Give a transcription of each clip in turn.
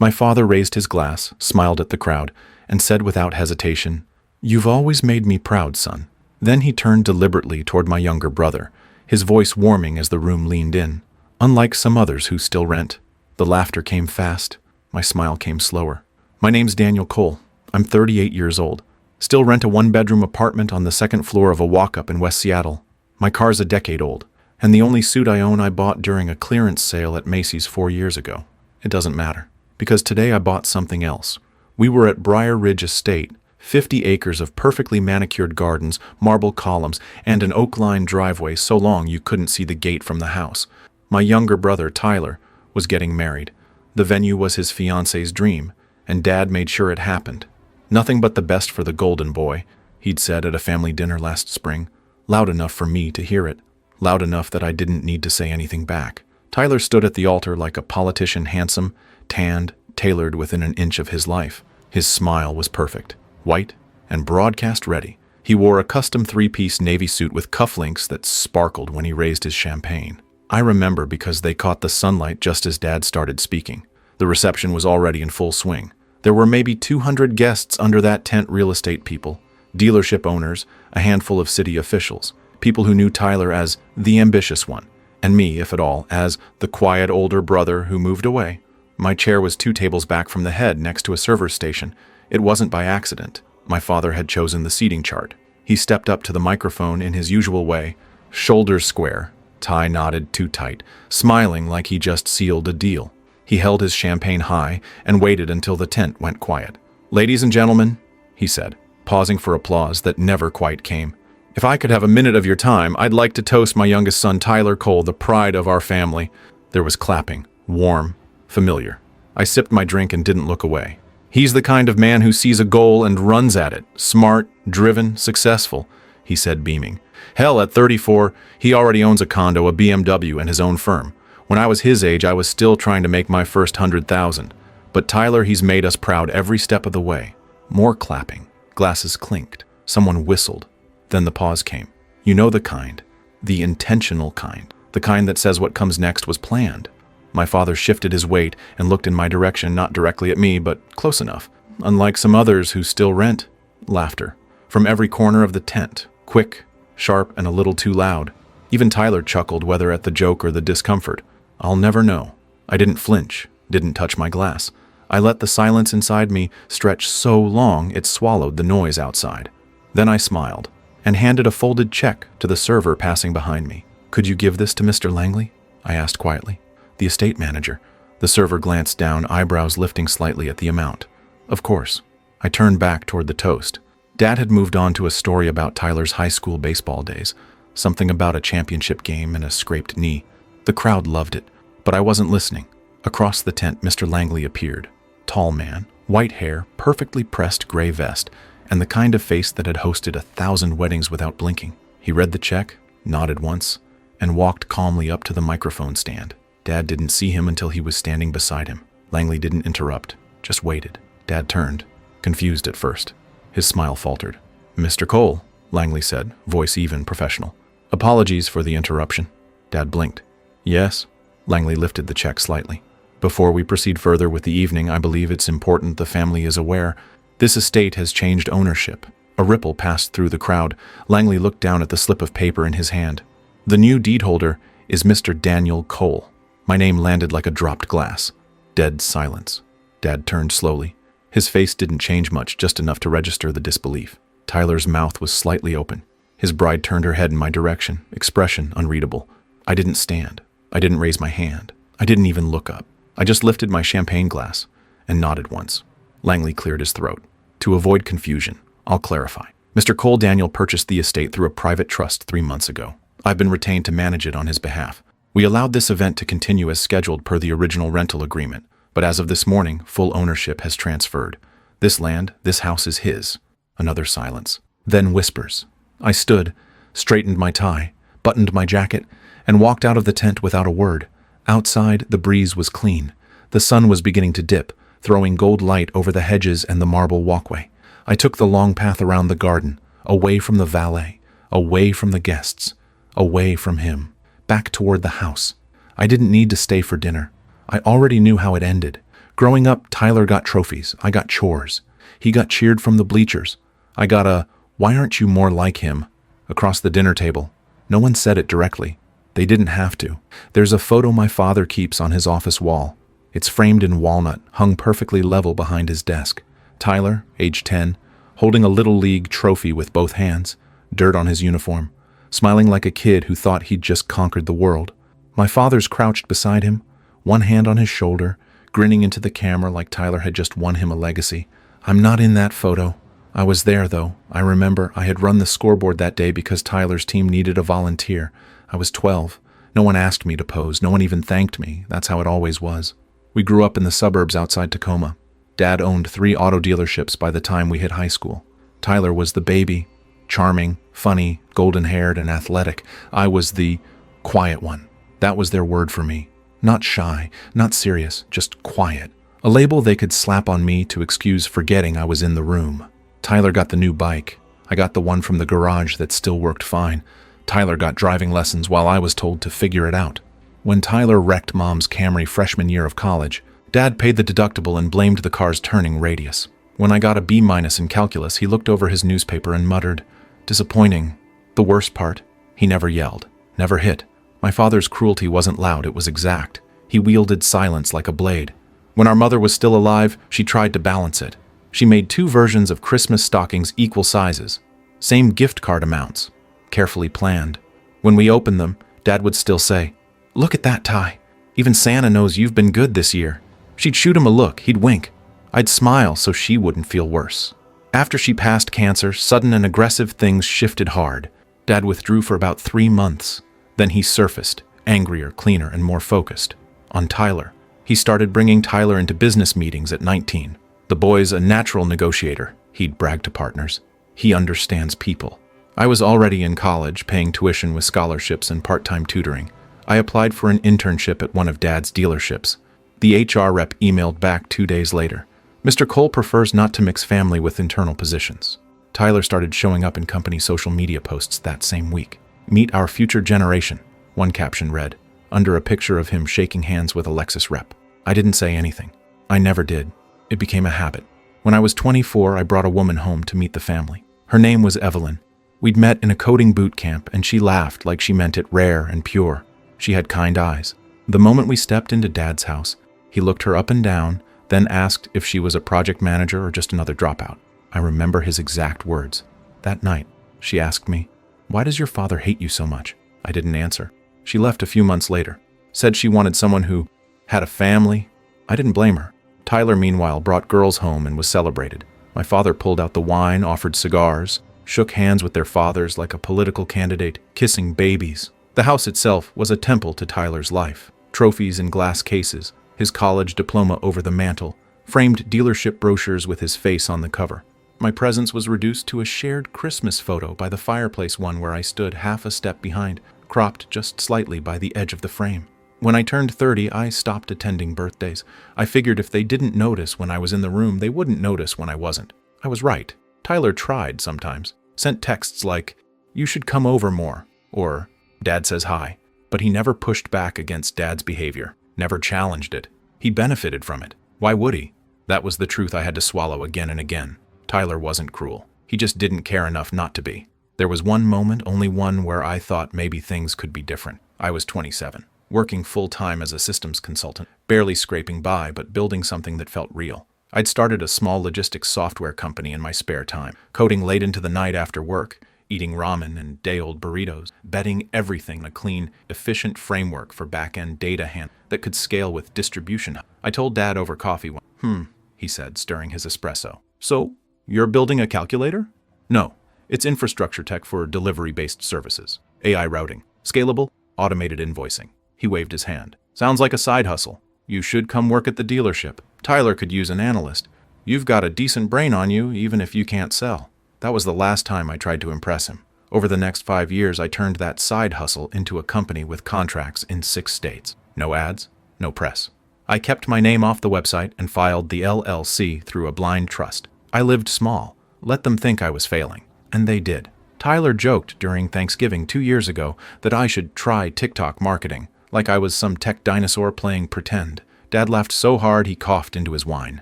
My father raised his glass, smiled at the crowd, and said without hesitation, "You've always made me proud, son." Then he turned deliberately toward my younger brother, his voice warming as the room leaned in. "Unlike some others who still rent." The laughter came fast. My smile came slower. "My name's Daniel Cole. I'm 38 years old. Still rent a one-bedroom apartment on the second floor of a walk-up in West Seattle. My car's a decade old, and the only suit I own I bought during a clearance sale at Macy's 4 years ago. It doesn't matter, because today I bought something else. We were at Briar Ridge Estate, 50 acres of perfectly manicured gardens, marble columns, and an oak-lined driveway so long you couldn't see the gate from the house. My younger brother, Tyler, was getting married. The venue was his fiancée's dream, and Dad made sure it happened. Nothing but the best for the golden boy, he'd said at a family dinner last spring, loud enough for me to hear it, loud enough that I didn't need to say anything back. Tyler stood at the altar like a politician, handsome, tanned, tailored within an inch of his life. His smile was perfect, white, and broadcast ready. He wore a custom three-piece navy suit with cufflinks that sparkled when he raised his champagne. I remember because they caught the sunlight just as Dad started speaking. The reception was already in full swing. There were maybe 200 guests under that tent, real estate people, dealership owners, a handful of city officials, people who knew Tyler as the ambitious one, and me, if at all, as the quiet older brother who moved away. My chair was 2 tables back from the head next to a server's station. It wasn't by accident. My father had chosen the seating chart. He stepped up to the microphone in his usual way, shoulders square, tie knotted too tight, smiling like he just sealed a deal. He held his champagne high and waited until the tent went quiet. "Ladies and gentlemen," he said, pausing for applause that never quite came, "if I could have a minute of your time, I'd like to toast my youngest son, Tyler Cole, the pride of our family." There was clapping, warm, familiar. I sipped my drink and didn't look away. "He's the kind of man who sees a goal and runs at it. Smart, driven, successful," he said, beaming. "Hell, at 34, he already owns a condo, a BMW, and his own firm. When I was his age, I was still trying to make my first 100,000. But Tyler, he's made us proud every step of the way." More clapping. Glasses clinked. Someone whistled. Then the pause came. You know the kind. The intentional kind. The kind that says what comes next was planned. My father shifted his weight and looked in my direction, not directly at me, but close enough. "Unlike some others who still rent." Laughter. From every corner of the tent. Quick, sharp, and a little too loud. Even Tyler chuckled, whether at the joke or the discomfort. I'll never know. I didn't flinch, didn't touch my glass. I let the silence inside me stretch so long it swallowed the noise outside. Then I smiled and handed a folded check to the server passing behind me. "Could you give this to Mr. Langley?" I asked quietly. "The estate manager." The server glanced down, eyebrows lifting slightly at the amount. "Of course." I turned back toward the toast. Dad had moved on to a story about Tyler's high school baseball days, something about a championship game and a scraped knee. The crowd loved it, but I wasn't listening. Across the tent, Mr. Langley appeared. Tall man, white hair, perfectly pressed gray vest, and the kind of face that had hosted 1,000 weddings without blinking. He read the check, nodded once, and walked calmly up to the microphone stand. Dad didn't see him until he was standing beside him. Langley didn't interrupt, just waited. Dad turned, confused at first. His smile faltered. "Mr. Cole," Langley said, voice even, professional. "Apologies for the interruption." Dad blinked. "Yes?" Langley lifted the check slightly. "Before we proceed further with the evening, I believe it's important the family is aware. This estate has changed ownership." A ripple passed through the crowd. Langley looked down at the slip of paper in his hand. "The new deed holder is Mr. Daniel Cole." My name landed like a dropped glass. Dead silence. Dad turned slowly. His face didn't change much, just enough to register the disbelief. Tyler's mouth was slightly open. His bride turned her head in my direction, expression unreadable. I didn't stand. I didn't raise my hand. I didn't even look up. I just lifted my champagne glass and nodded once. Langley cleared his throat. "To avoid confusion, I'll clarify. Mr. Cole Daniel purchased the estate through a private trust 3 months ago. I've been retained to manage it on his behalf. We allowed this event to continue as scheduled per the original rental agreement, but as of this morning, full ownership has transferred. This land, this house is his." Another silence. Then whispers. I stood, straightened my tie, buttoned my jacket, and walked out of the tent without a word. Outside, the breeze was clean. The sun was beginning to dip, throwing gold light over the hedges and the marble walkway. I took the long path around the garden, away from the valet, away from the guests, away from him, back toward the house. I didn't need to stay for dinner. I already knew how it ended. Growing up, Tyler got trophies. I got chores. He got cheered from the bleachers. I got a, "Why aren't you more like him?" across the dinner table. No one said it directly. They didn't have to. There's a photo my father keeps on his office wall. It's framed in walnut, hung perfectly level behind his desk. Tyler, age 10, holding a Little League trophy with both hands, dirt on his uniform, smiling like a kid who thought he'd just conquered the world. My father's crouched beside him, one hand on his shoulder, grinning into the camera like Tyler had just won him a legacy. I'm not in that photo. I was there, though. I remember I had run the scoreboard that day because Tyler's team needed a volunteer. I was 12. No one asked me to pose. No one even thanked me. That's how it always was. We grew up in the suburbs outside Tacoma. Dad owned 3 auto dealerships by the time we hit high school. Tyler was the baby, charming, funny, golden-haired, and athletic. I was the quiet one. That was their word for me. Not shy, not serious, just quiet. A label they could slap on me to excuse forgetting I was in the room. Tyler got the new bike. I got the one from the garage that still worked fine. Tyler got driving lessons while I was told to figure it out. When Tyler wrecked Mom's Camry freshman year of college, Dad paid the deductible and blamed the car's turning radius. When I got a B- in calculus, he looked over his newspaper and muttered, "Disappointing." The worst part, he never yelled, never hit. My father's cruelty wasn't loud, it was exact. He wielded silence like a blade. When our mother was still alive, she tried to balance it. She made 2 versions of Christmas stockings equal sizes, same gift card amounts, carefully planned. When we opened them, Dad would still say, "Look at that, Ty. Even Santa knows you've been good this year." She'd shoot him a look, he'd wink. I'd smile so she wouldn't feel worse. After she passed cancer, sudden and aggressive things shifted hard. Dad withdrew for about 3 months. Then he surfaced, angrier, cleaner, and more focused. On Tyler. He started bringing Tyler into business meetings at 19. The boy's a natural negotiator, he'd brag to partners. He understands people. I was already in college, paying tuition with scholarships and part-time tutoring. I applied for an internship at one of Dad's dealerships. The HR rep emailed back 2 days later. "Mr. Cole prefers not to mix family with internal positions." Tyler started showing up in company social media posts that same week. "Meet our future generation," one caption read, under a picture of him shaking hands with a Lexus rep. I didn't say anything. I never did. It became a habit. When I was 24, I brought a woman home to meet the family. Her name was Evelyn. We'd met in a coding boot camp, and she laughed like she meant it rare and pure. She had kind eyes. The moment we stepped into Dad's house, he looked her up and down, then asked if she was a project manager or just another dropout. I remember his exact words. That night, she asked me, "Why does your father hate you so much?" I didn't answer. She left a few months later. Said she wanted someone who had a family. I didn't blame her. Tyler, meanwhile, brought girls home and was celebrated. My father pulled out the wine, offered cigars, shook hands with their fathers like a political candidate, kissing babies. The house itself was a temple to Tyler's life. Trophies in glass cases, his college diploma over the mantel, framed dealership brochures with his face on the cover. My presence was reduced to a shared Christmas photo by the fireplace, one where I stood half a step behind, cropped just slightly by the edge of the frame. When I turned 30, I stopped attending birthdays. I figured if they didn't notice when I was in the room, they wouldn't notice when I wasn't. I was right. Tyler tried sometimes. Sent texts like, "You should come over more," or "Dad says hi." But he never pushed back against Dad's behavior, never challenged it. He benefited from it. Why would he? That was the truth I had to swallow again and again. Tyler wasn't cruel. He just didn't care enough not to be. There was one moment, only one, where I thought maybe things could be different. I was 27. Working full-time as a systems consultant, barely scraping by, but building something that felt real. I'd started a small logistics software company in my spare time, coding late into the night after work, eating ramen and day-old burritos, betting everything on a clean, efficient framework for back-end data handling that could scale with distribution. I told Dad over coffee one, he said, stirring his espresso. "So, you're building a calculator?" "No, it's infrastructure tech for delivery-based services, AI routing, scalable, automated invoicing." He waved his hand. "Sounds like a side hustle. You should come work at the dealership. Tyler could use an analyst. You've got a decent brain on you, even if you can't sell." That was the last time I tried to impress him. Over the next 5 years, I turned that side hustle into a company with contracts in 6 states. No ads, no press. I kept my name off the website and filed the LLC through a blind trust. I lived small. Let them think I was failing. And they did. Tyler joked during Thanksgiving 2 years ago that I should try TikTok marketing, like I was some tech dinosaur playing pretend. Dad laughed so hard he coughed into his wine.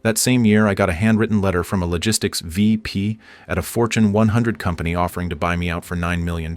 That same year, I got a handwritten letter from a logistics VP at a Fortune 100 company offering to buy me out for $9 million.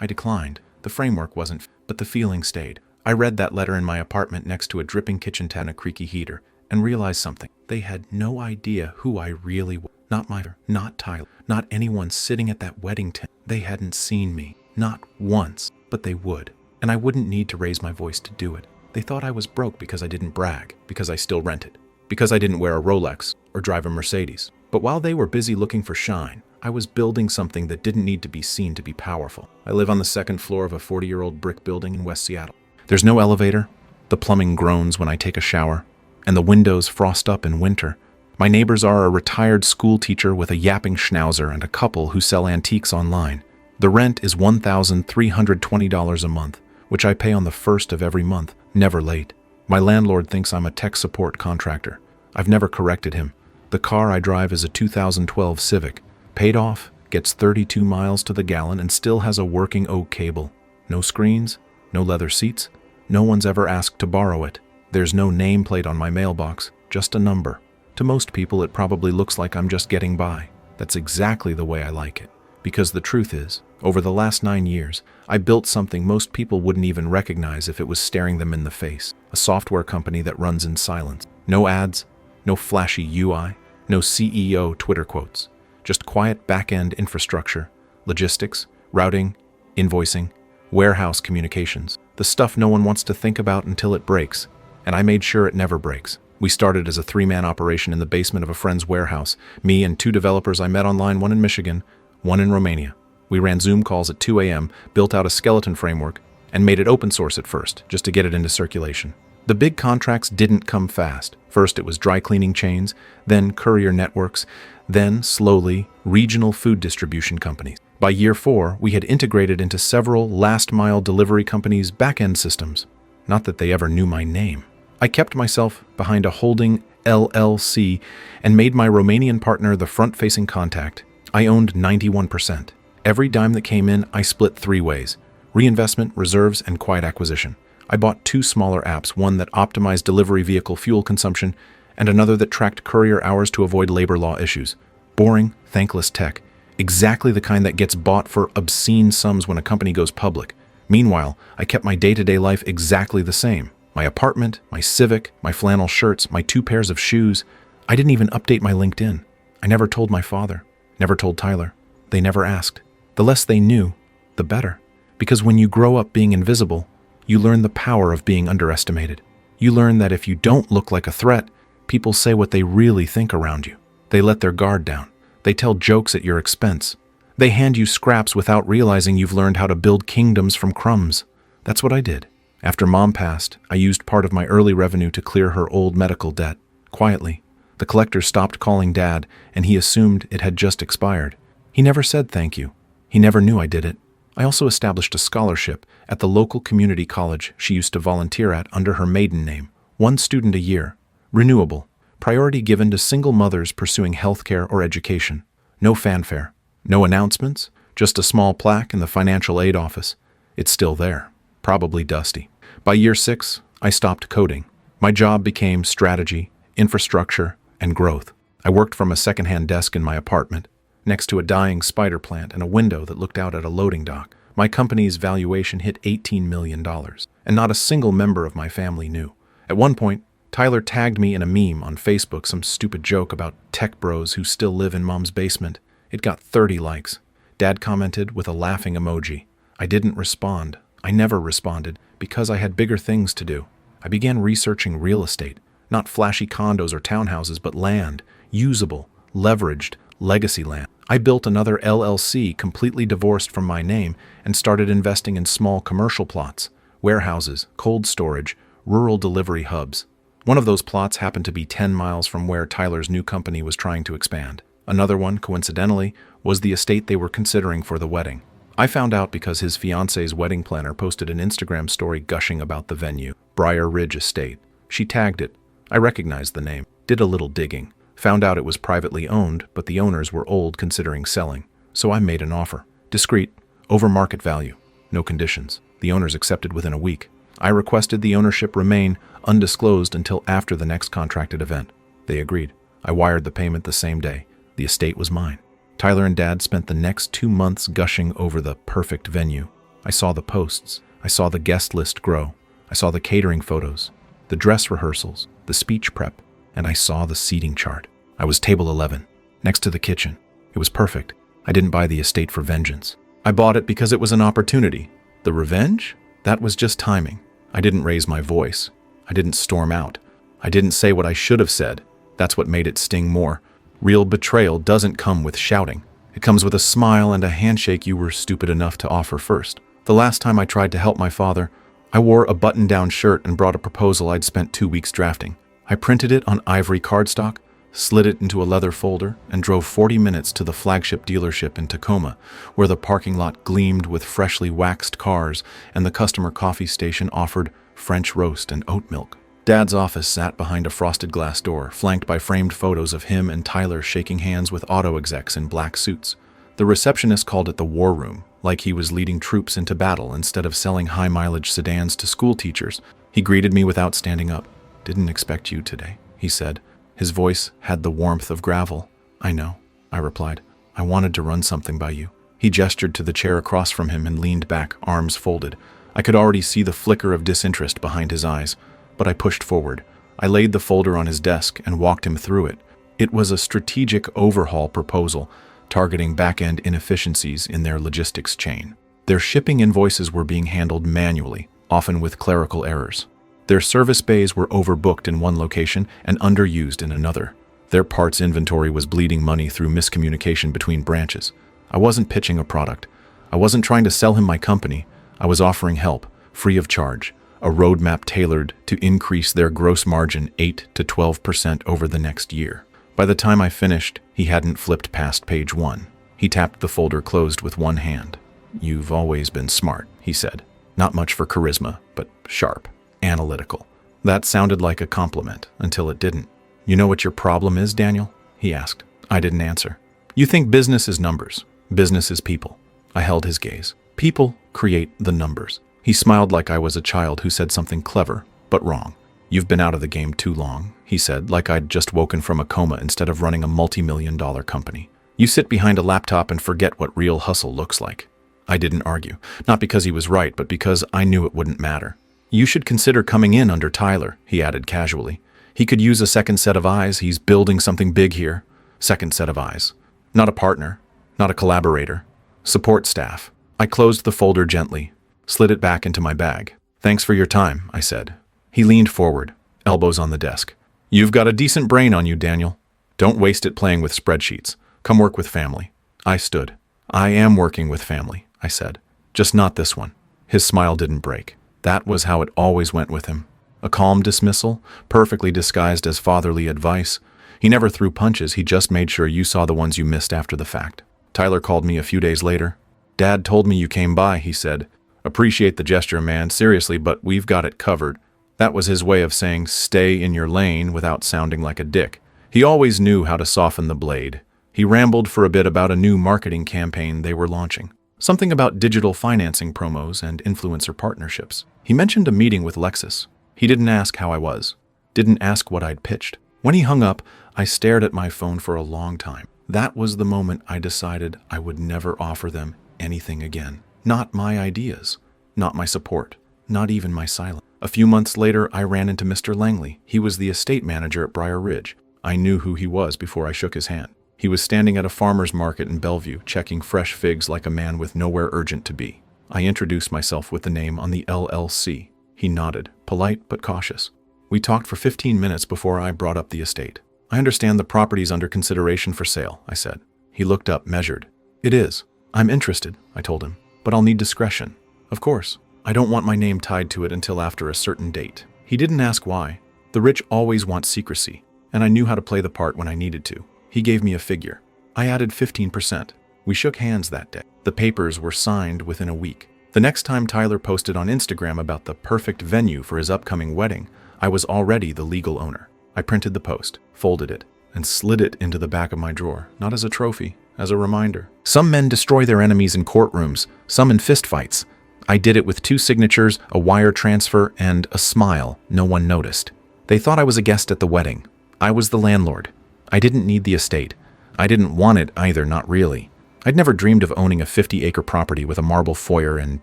I declined. The framework wasn't, but the feeling stayed. I read that letter in my apartment next to a dripping kitchen tap and a creaky heater, and realized something. They had no idea who I really was. Not my father, not Tyler, not anyone sitting at that wedding tent. They hadn't seen me. Not once, but they would. And I wouldn't need to raise my voice to do it. They thought I was broke because I didn't brag, because I still rented, because I didn't wear a Rolex or drive a Mercedes. But while they were busy looking for shine, I was building something that didn't need to be seen to be powerful. I live on the second floor of a 40-year-old brick building in West Seattle. There's no elevator, the plumbing groans when I take a shower, and the windows frost up in winter. My neighbors are a retired school teacher with a yapping schnauzer and a couple who sell antiques online. The rent is $1,320 a month, which I pay on the first of every month, never late. My landlord thinks I'm a tech support contractor. I've never corrected him. The car I drive is a 2012 Civic. Paid off, gets 32 miles to the gallon, and still has a working oak cable. No screens, no leather seats. No one's ever asked to borrow it. There's no nameplate on my mailbox, just a number. To most people, it probably looks like I'm just getting by. That's exactly the way I like it. Because the truth is, over the last 9 years, I built something most people wouldn't even recognize if it was staring them in the face. A software company that runs in silence. No ads, no flashy UI, no CEO Twitter quotes. Just quiet back-end infrastructure, logistics, routing, invoicing, warehouse communications. The stuff no one wants to think about until it breaks. And I made sure it never breaks. We started as a 3-man operation in the basement of a friend's warehouse. Me and 2 developers I met online, one in Michigan, one in Romania. We ran Zoom calls at 2 a.m., built out a skeleton framework, and made it open source at first, just to get it into circulation. The big contracts didn't come fast. First it was dry cleaning chains, then courier networks, then, slowly, regional food distribution companies. By year 4, we had integrated into several last-mile delivery companies' back-end systems. Not that they ever knew my name. I kept myself behind a holding LLC and made my Romanian partner the front-facing contact. I owned 91%. Every dime that came in, I split 3 ways: reinvestment, reserves, and quiet acquisition. I bought 2 smaller apps, one that optimized delivery vehicle fuel consumption, and another that tracked courier hours to avoid labor law issues. Boring, thankless tech. Exactly the kind that gets bought for obscene sums when a company goes public. Meanwhile, I kept my day-to-day life exactly the same. My apartment, my Civic, my flannel shirts, my 2 pairs of shoes. I didn't even update my LinkedIn. I never told my father, never told Tyler. They never asked. The less they knew, the better. Because when you grow up being invisible, you learn the power of being underestimated. You learn that if you don't look like a threat, people say what they really think around you. They let their guard down. They tell jokes at your expense. They hand you scraps without realizing you've learned how to build kingdoms from crumbs. That's what I did. After Mom passed, I used part of my early revenue to clear her old medical debt. Quietly. The collector stopped calling Dad, and he assumed it had just expired. He never said thank you. He never knew I did it. I also established a scholarship at the local community college she used to volunteer at under her maiden name. 1 student a year. Renewable. Priority given to single mothers pursuing healthcare or education. No fanfare. No announcements. Just a small plaque in the financial aid office. It's still there. Probably dusty. By year 6, I stopped coding. My job became strategy, infrastructure, and growth. I worked from a secondhand desk in my apartment, next to a dying spider plant and a window that looked out at a loading dock. My company's valuation hit $18 million, and not a single member of my family knew. At one point, Tyler tagged me in a meme on Facebook, some stupid joke about tech bros who still live in Mom's basement. It got 30 likes. Dad commented with a laughing emoji. I didn't respond. I never responded because I had bigger things to do. I began researching real estate, not flashy condos or townhouses, but land, usable, leveraged, legacy land. I built another LLC completely divorced from my name and started investing in small commercial plots, warehouses, cold storage, rural delivery hubs. One of those plots happened to be 10 miles from where Tyler's new company was trying to expand. Another one, coincidentally, was the estate they were considering for the wedding. I found out because his fiance's wedding planner posted an Instagram story gushing about the venue, Briar Ridge Estate. She tagged it. I recognized the name, did a little digging, found out it was privately owned, but the owners were old considering selling. So I made an offer. Discreet, over market value, no conditions. The owners accepted within a week. I requested the ownership remain undisclosed until after the next contracted event. They agreed. I wired the payment the same day. The estate was mine. Tyler and Dad spent the next 2 months gushing over the perfect venue. I saw the posts. I saw the guest list grow. I saw the catering photos, the dress rehearsals, the speech prep, and I saw the seating chart. I was table 11, next to the kitchen. It was perfect. I didn't buy the estate for vengeance. I bought it because it was an opportunity. The revenge? That was just timing. I didn't raise my voice. I didn't storm out. I didn't say what I should have said. That's what made it sting more. Real betrayal doesn't come with shouting. It comes with a smile and a handshake you were stupid enough to offer first. The last time I tried to help my father, I wore a button-down shirt and brought a proposal I'd spent 2 weeks drafting. I printed it on ivory cardstock, slid it into a leather folder, and drove 40 minutes to the flagship dealership in Tacoma, where the parking lot gleamed with freshly waxed cars and the customer coffee station offered French roast and oat milk. Dad's office sat behind a frosted glass door, flanked by framed photos of him and Tyler shaking hands with auto execs in black suits. The receptionist called it the war room, like he was leading troops into battle instead of selling high-mileage sedans to school teachers. He greeted me without standing up. "Didn't expect you today," he said. His voice had the warmth of gravel. "I know," I replied. "I wanted to run something by you." He gestured to the chair across from him and leaned back, arms folded. I could already see the flicker of disinterest behind his eyes. But I pushed forward. I laid the folder on his desk and walked him through it. It was a strategic overhaul proposal targeting back-end inefficiencies in their logistics chain. Their shipping invoices were being handled manually, often with clerical errors. Their service bays were overbooked in one location and underused in another. Their parts inventory was bleeding money through miscommunication between branches. I wasn't pitching a product. I wasn't trying to sell him my company. I was offering help, free of charge. A roadmap tailored to increase their gross margin 8 to 12% over the next year. By the time I finished, he hadn't flipped past page 1. He tapped the folder closed with one hand. "You've always been smart," he said. "Not much for charisma, but sharp, analytical." That sounded like a compliment until it didn't. "You know what your problem is, Daniel?" he asked. I didn't answer. "You think business is numbers. Business is people." I held his gaze. People create the numbers. He smiled like I was a child who said something clever, but wrong. "You've been out of the game too long," he said, like I'd just woken from a coma instead of running a multi-million-dollar company. "You sit behind a laptop and forget what real hustle looks like." I didn't argue, not because he was right, but because I knew it wouldn't matter. "You should consider coming in under Tyler," he added casually. "He could use a second set of eyes. He's building something big here." Second set of eyes. Not a partner, not a collaborator. Support staff. I closed the folder gently, slid it back into my bag. "Thanks for your time," I said. He leaned forward, elbows on the desk. "You've got a decent brain on you, Daniel. Don't waste it playing with spreadsheets. Come work with family." I stood. "I am working with family," I said. "Just not this one." His smile didn't break. That was how it always went with him. A calm dismissal, perfectly disguised as fatherly advice. He never threw punches, he just made sure you saw the ones you missed after the fact. Tyler called me a few days later. "Dad told me you came by," he said. "Appreciate the gesture, man, seriously, but we've got it covered." That was his way of saying stay in your lane without sounding like a dick. He always knew how to soften the blade. He rambled for a bit about a new marketing campaign they were launching. Something about digital financing promos and influencer partnerships. He mentioned a meeting with Lexus. He didn't ask how I was. Didn't ask what I'd pitched. When he hung up, I stared at my phone for a long time. That was the moment I decided I would never offer them anything again. Not my ideas. Not my support. Not even my silence. A few months later, I ran into Mr. Langley. He was the estate manager at Briar Ridge. I knew who he was before I shook his hand. He was standing at a farmer's market in Bellevue, checking fresh figs like a man with nowhere urgent to be. I introduced myself with the name on the LLC. He nodded, polite but cautious. We talked for 15 minutes before I brought up the estate. "I understand the property's under consideration for sale," I said. He looked up, measured. "It is. I'm interested," I told him, "but I'll need discretion." "Of course. I don't want my name tied to it until after a certain date." He didn't ask why. The rich always want secrecy, and I knew how to play the part when I needed to. He gave me a figure. I added 15%. We shook hands that day. The papers were signed within a week. The next time Tyler posted on Instagram about the perfect venue for his upcoming wedding, I was already the legal owner. I printed the post, folded it, and slid it into the back of my drawer, not as a trophy, as a reminder. Some men destroy their enemies in courtrooms, some in fistfights. I did it with 2 signatures, a wire transfer, and a smile no one noticed. They thought I was a guest at the wedding. I was the landlord. I didn't need the estate. I didn't want it either, not really. I'd never dreamed of owning a 50-acre property with a marble foyer and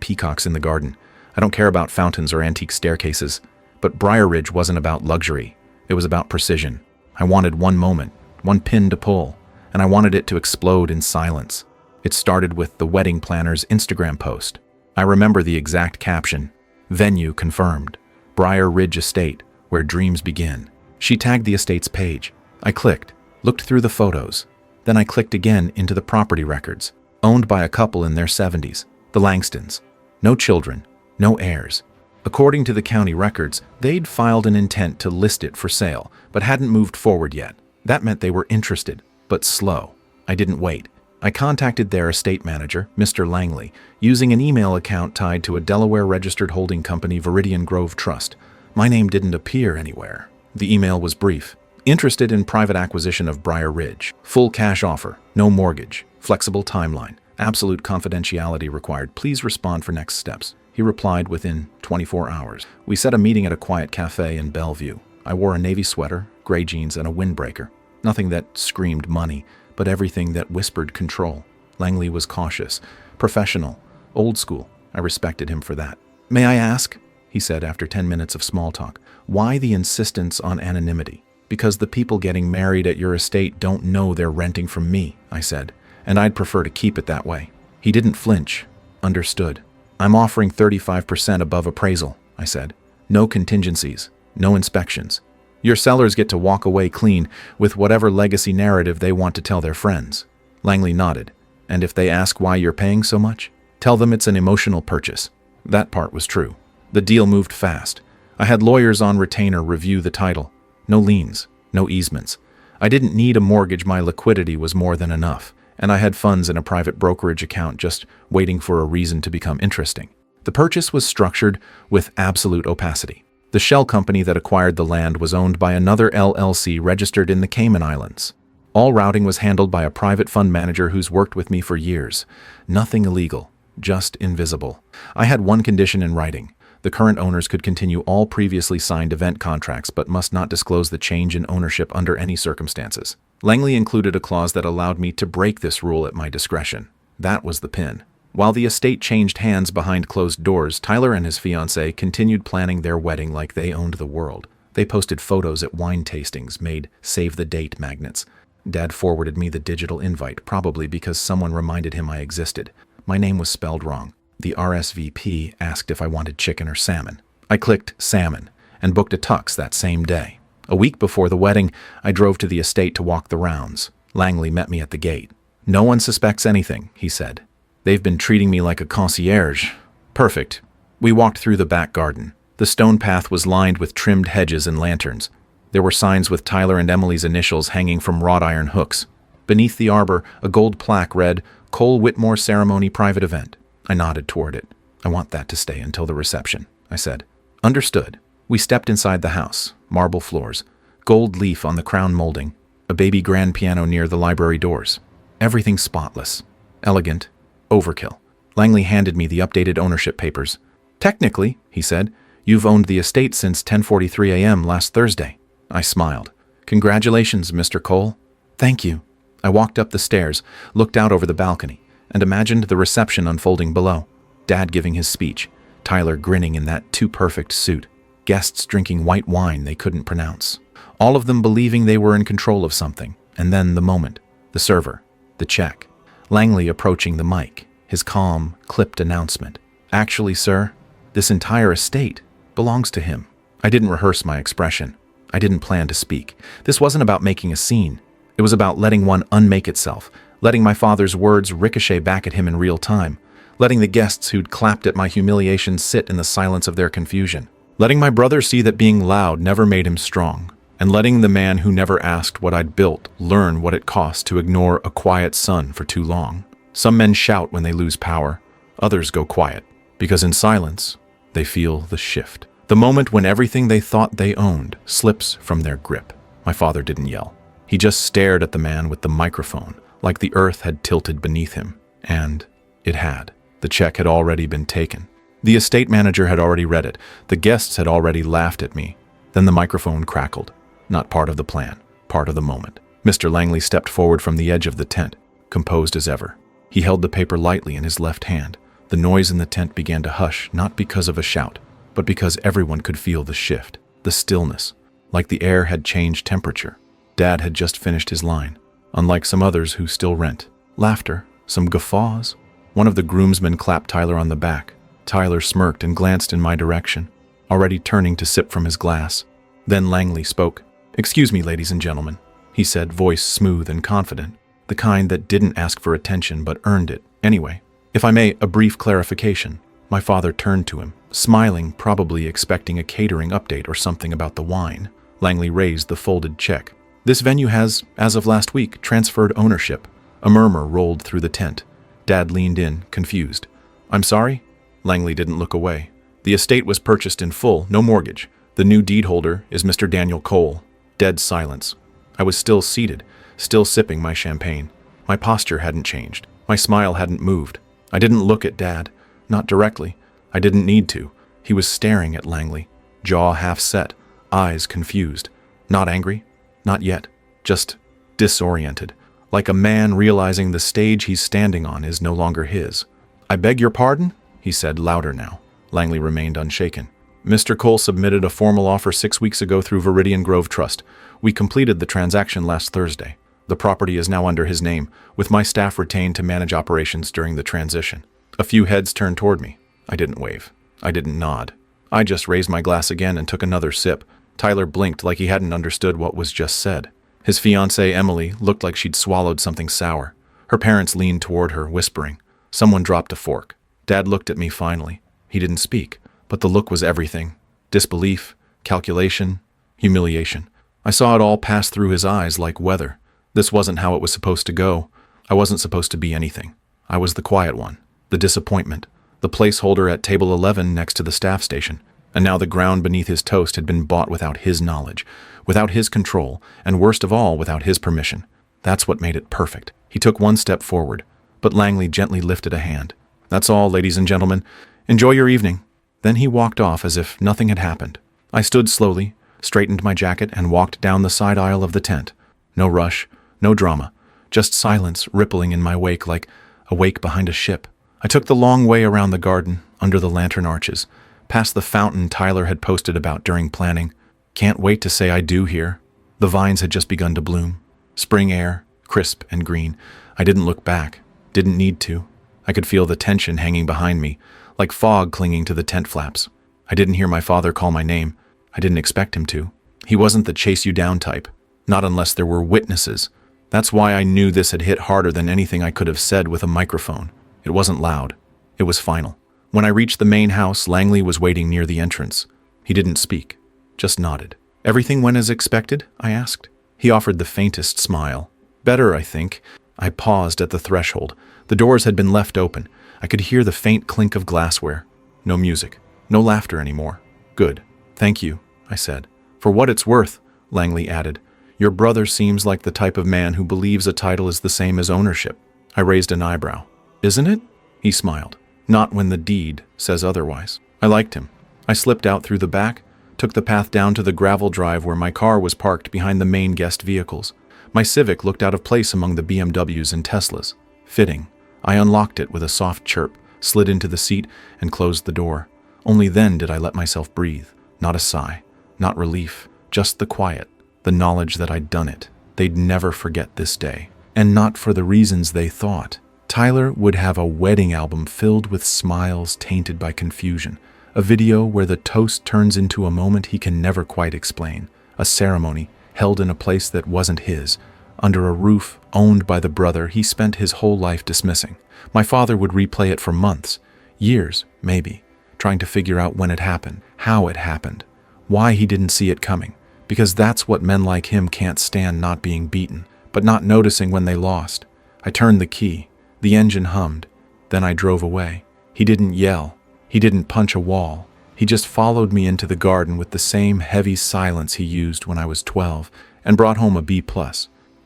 peacocks in the garden. I don't care about fountains or antique staircases. But Briar Ridge wasn't about luxury. It was about precision. I wanted one moment, one pin to pull, and I wanted it to explode in silence. It started with the wedding planner's Instagram post. I remember the exact caption: "Venue confirmed. Briar Ridge Estate, where dreams begin." She tagged the estate's page. I clicked, looked through the photos. Then I clicked again into the property records. Owned by a couple in their 70s, the Langstons. No children, no heirs. According to the county records, they'd filed an intent to list it for sale, but hadn't moved forward yet. That meant they were interested, but slow. I didn't wait. I contacted their estate manager, Mr. Langley, using an email account tied to a Delaware-registered holding company, Viridian Grove Trust. My name didn't appear anywhere. The email was brief. Interested in private acquisition of Briar Ridge. Full cash offer. No mortgage. Flexible timeline. Absolute confidentiality required. Please respond for next steps. He replied within 24 hours. We set a meeting at a quiet cafe in Bellevue. I wore a navy sweater, gray jeans, and a windbreaker. Nothing that screamed money, but everything that whispered control. Langley was cautious, professional, old school. I respected him for that. "May I ask," he said after 10 minutes of small talk, "why the insistence on anonymity?" "Because the people getting married at your estate don't know they're renting from me," I said, "and I'd prefer to keep it that way." He didn't flinch. Understood. "I'm offering 35% above appraisal," I said. "No contingencies, no inspections. Your sellers get to walk away clean with whatever legacy narrative they want to tell their friends." Langley nodded. "And if they ask why you're paying so much, tell them it's an emotional purchase." That part was true. The deal moved fast. I had lawyers on retainer review the title. No liens, no easements. I didn't need a mortgage. My liquidity was more than enough, and I had funds in a private brokerage account just waiting for a reason to become interesting. The purchase was structured with absolute opacity. The shell company that acquired the land was owned by another LLC registered in the Cayman Islands. All routing was handled by a private fund manager who's worked with me for years. Nothing illegal, just invisible. I had one condition in writing. The current owners could continue all previously signed event contracts but must not disclose the change in ownership under any circumstances. Langley included a clause that allowed me to break this rule at my discretion. That was the pin. While the estate changed hands behind closed doors, Tyler and his fiancée continued planning their wedding like they owned the world. They posted photos at wine tastings, made save-the-date magnets. Dad forwarded me the digital invite, probably because someone reminded him I existed. My name was spelled wrong. The RSVP asked if I wanted chicken or salmon. I clicked salmon and booked a tux that same day. A week before the wedding, I drove to the estate to walk the rounds. Langley met me at the gate. "No one suspects anything," he said. "They've been treating me like a concierge." Perfect. We walked through the back garden. The stone path was lined with trimmed hedges and lanterns. There were signs with Tyler and Emily's initials hanging from wrought iron hooks. Beneath the arbor, a gold plaque read, "Cole Whitmore Ceremony Private Event." I nodded toward it. "I want that to stay until the reception," I said. "Understood." We stepped inside the house. Marble floors, gold leaf on the crown molding, a baby grand piano near the library doors. Everything spotless, elegant, overkill. Langley handed me the updated ownership papers. "Technically," he said, "you've owned the estate since 10:43 a.m. last Thursday." I smiled. "Congratulations, Mr. Cole." "Thank you." I walked up the stairs, looked out over the balcony, and imagined the reception unfolding below. Dad giving his speech, Tyler grinning in that too-perfect suit, guests drinking white wine they couldn't pronounce. All of them believing they were in control of something. And then the moment, the server, the check. Langley approaching the mic, his calm, clipped announcement. "Actually, sir, this entire estate belongs to him." I didn't rehearse my expression. I didn't plan to speak. This wasn't about making a scene. It was about letting one unmake itself, letting my father's words ricochet back at him in real time, letting the guests who'd clapped at my humiliation sit in the silence of their confusion, letting my brother see that being loud never made him strong, and letting the man who never asked what I'd built learn what it costs to ignore a quiet son for too long. Some men shout when they lose power. Others go quiet, because in silence, they feel the shift. The moment when everything they thought they owned slips from their grip. My father didn't yell. He just stared at the man with the microphone, like the earth had tilted beneath him. And it had. The check had already been taken. The estate manager had already read it. The guests had already laughed at me. Then the microphone crackled. Not part of the plan, part of the moment. Mr. Langley stepped forward from the edge of the tent, composed as ever. He held the paper lightly in his left hand. The noise in the tent began to hush, not because of a shout, but because everyone could feel the shift, the stillness, like the air had changed temperature. Dad had just finished his line. Unlike some others who still rent. Laughter, some guffaws. One of the groomsmen clapped Tyler on the back. Tyler smirked and glanced in my direction, already turning to sip from his glass. Then Langley spoke. "Excuse me, ladies and gentlemen," he said, voice smooth and confident, the kind that didn't ask for attention but earned it anyway. "If I may, a brief clarification." My father turned to him, smiling, probably expecting a catering update or something about the wine. Langley raised the folded check. "This venue has, as of last week, transferred ownership." A murmur rolled through the tent. Dad leaned in, confused. "I'm sorry?" Langley didn't look away. "The estate was purchased in full, no mortgage. The new deed holder is Mr. Daniel Cole." Dead silence. I was still seated, still sipping my champagne. My posture hadn't changed. My smile hadn't moved. I didn't look at Dad. Not directly. I didn't need to. He was staring at Langley, jaw half set, eyes confused. Not angry. Not yet. Just disoriented. Like a man realizing the stage he's standing on is no longer his. "I beg your pardon?" he said, louder now. Langley remained unshaken. "Mr. Cole submitted a formal offer 6 weeks ago through Viridian Grove Trust. We completed the transaction last Thursday. The property is now under his name, with my staff retained to manage operations during the transition." A few heads turned toward me. I didn't wave. I didn't nod. I just raised my glass again and took another sip. Tyler blinked like he hadn't understood what was just said. His fiancée, Emily, looked like she'd swallowed something sour. Her parents leaned toward her, whispering. Someone dropped a fork. Dad looked at me finally. He didn't speak, but the look was everything. Disbelief, calculation, humiliation. I saw it all pass through his eyes like weather. This wasn't how it was supposed to go. I wasn't supposed to be anything. I was the quiet one, the disappointment, the placeholder at table 11 next to the staff station. And now the ground beneath his toast had been bought without his knowledge, without his control, and worst of all, without his permission. That's what made it perfect. He took one step forward, but Langley gently lifted a hand. "That's all, ladies and gentlemen. Enjoy your evening." Then he walked off as if nothing had happened. I stood slowly, straightened my jacket, and walked down the side aisle of the tent. No rush, no drama, just silence rippling in my wake like a wake behind a ship. I took the long way around the garden, under the lantern arches, past the fountain Tyler had posted about during planning. Can't wait to say I do here. The vines had just begun to bloom. Spring air, crisp and green. I didn't look back. Didn't need to. I could feel the tension hanging behind me, like fog clinging to the tent flaps. I didn't hear my father call my name. I didn't expect him to. He wasn't the chase you down type. Not unless there were witnesses. That's why I knew this had hit harder than anything I could have said with a microphone. It wasn't loud. It was final. When I reached the main house, Langley was waiting near the entrance. He didn't speak, just nodded. "Everything went as expected?" I asked. He offered the faintest smile. "Better, I think." I paused at the threshold. The doors had been left open. I could hear the faint clink of glassware. No music. No laughter anymore. "Good. Thank you," I said. "For what it's worth," Langley added, "your brother seems like the type of man who believes a title is the same as ownership." I raised an eyebrow. "Isn't it?" He smiled. "Not when the deed says otherwise." I liked him. I slipped out through the back, took the path down to the gravel drive where my car was parked behind the main guest vehicles. My Civic looked out of place among the BMWs and Teslas. Fitting. I unlocked it with a soft chirp, slid into the seat, and closed the door. Only then did I let myself breathe. Not a sigh. Not relief. Just the quiet. The knowledge that I'd done it. They'd never forget this day. And not for the reasons they thought. Tyler would have a wedding album filled with smiles tainted by confusion. A video where the toast turns into a moment he can never quite explain. A ceremony held in a place that wasn't his. Under a roof owned by the brother he spent his whole life dismissing. My father would replay it for months. Years, maybe. Trying to figure out when it happened. How it happened. Why he didn't see it coming. Because that's what men like him can't stand, not being beaten. But not noticing when they lost. I turned the key. The engine hummed. Then I drove away. He didn't yell. He didn't punch a wall. He just followed me into the garden with the same heavy silence he used when I was 12 and brought home a B+.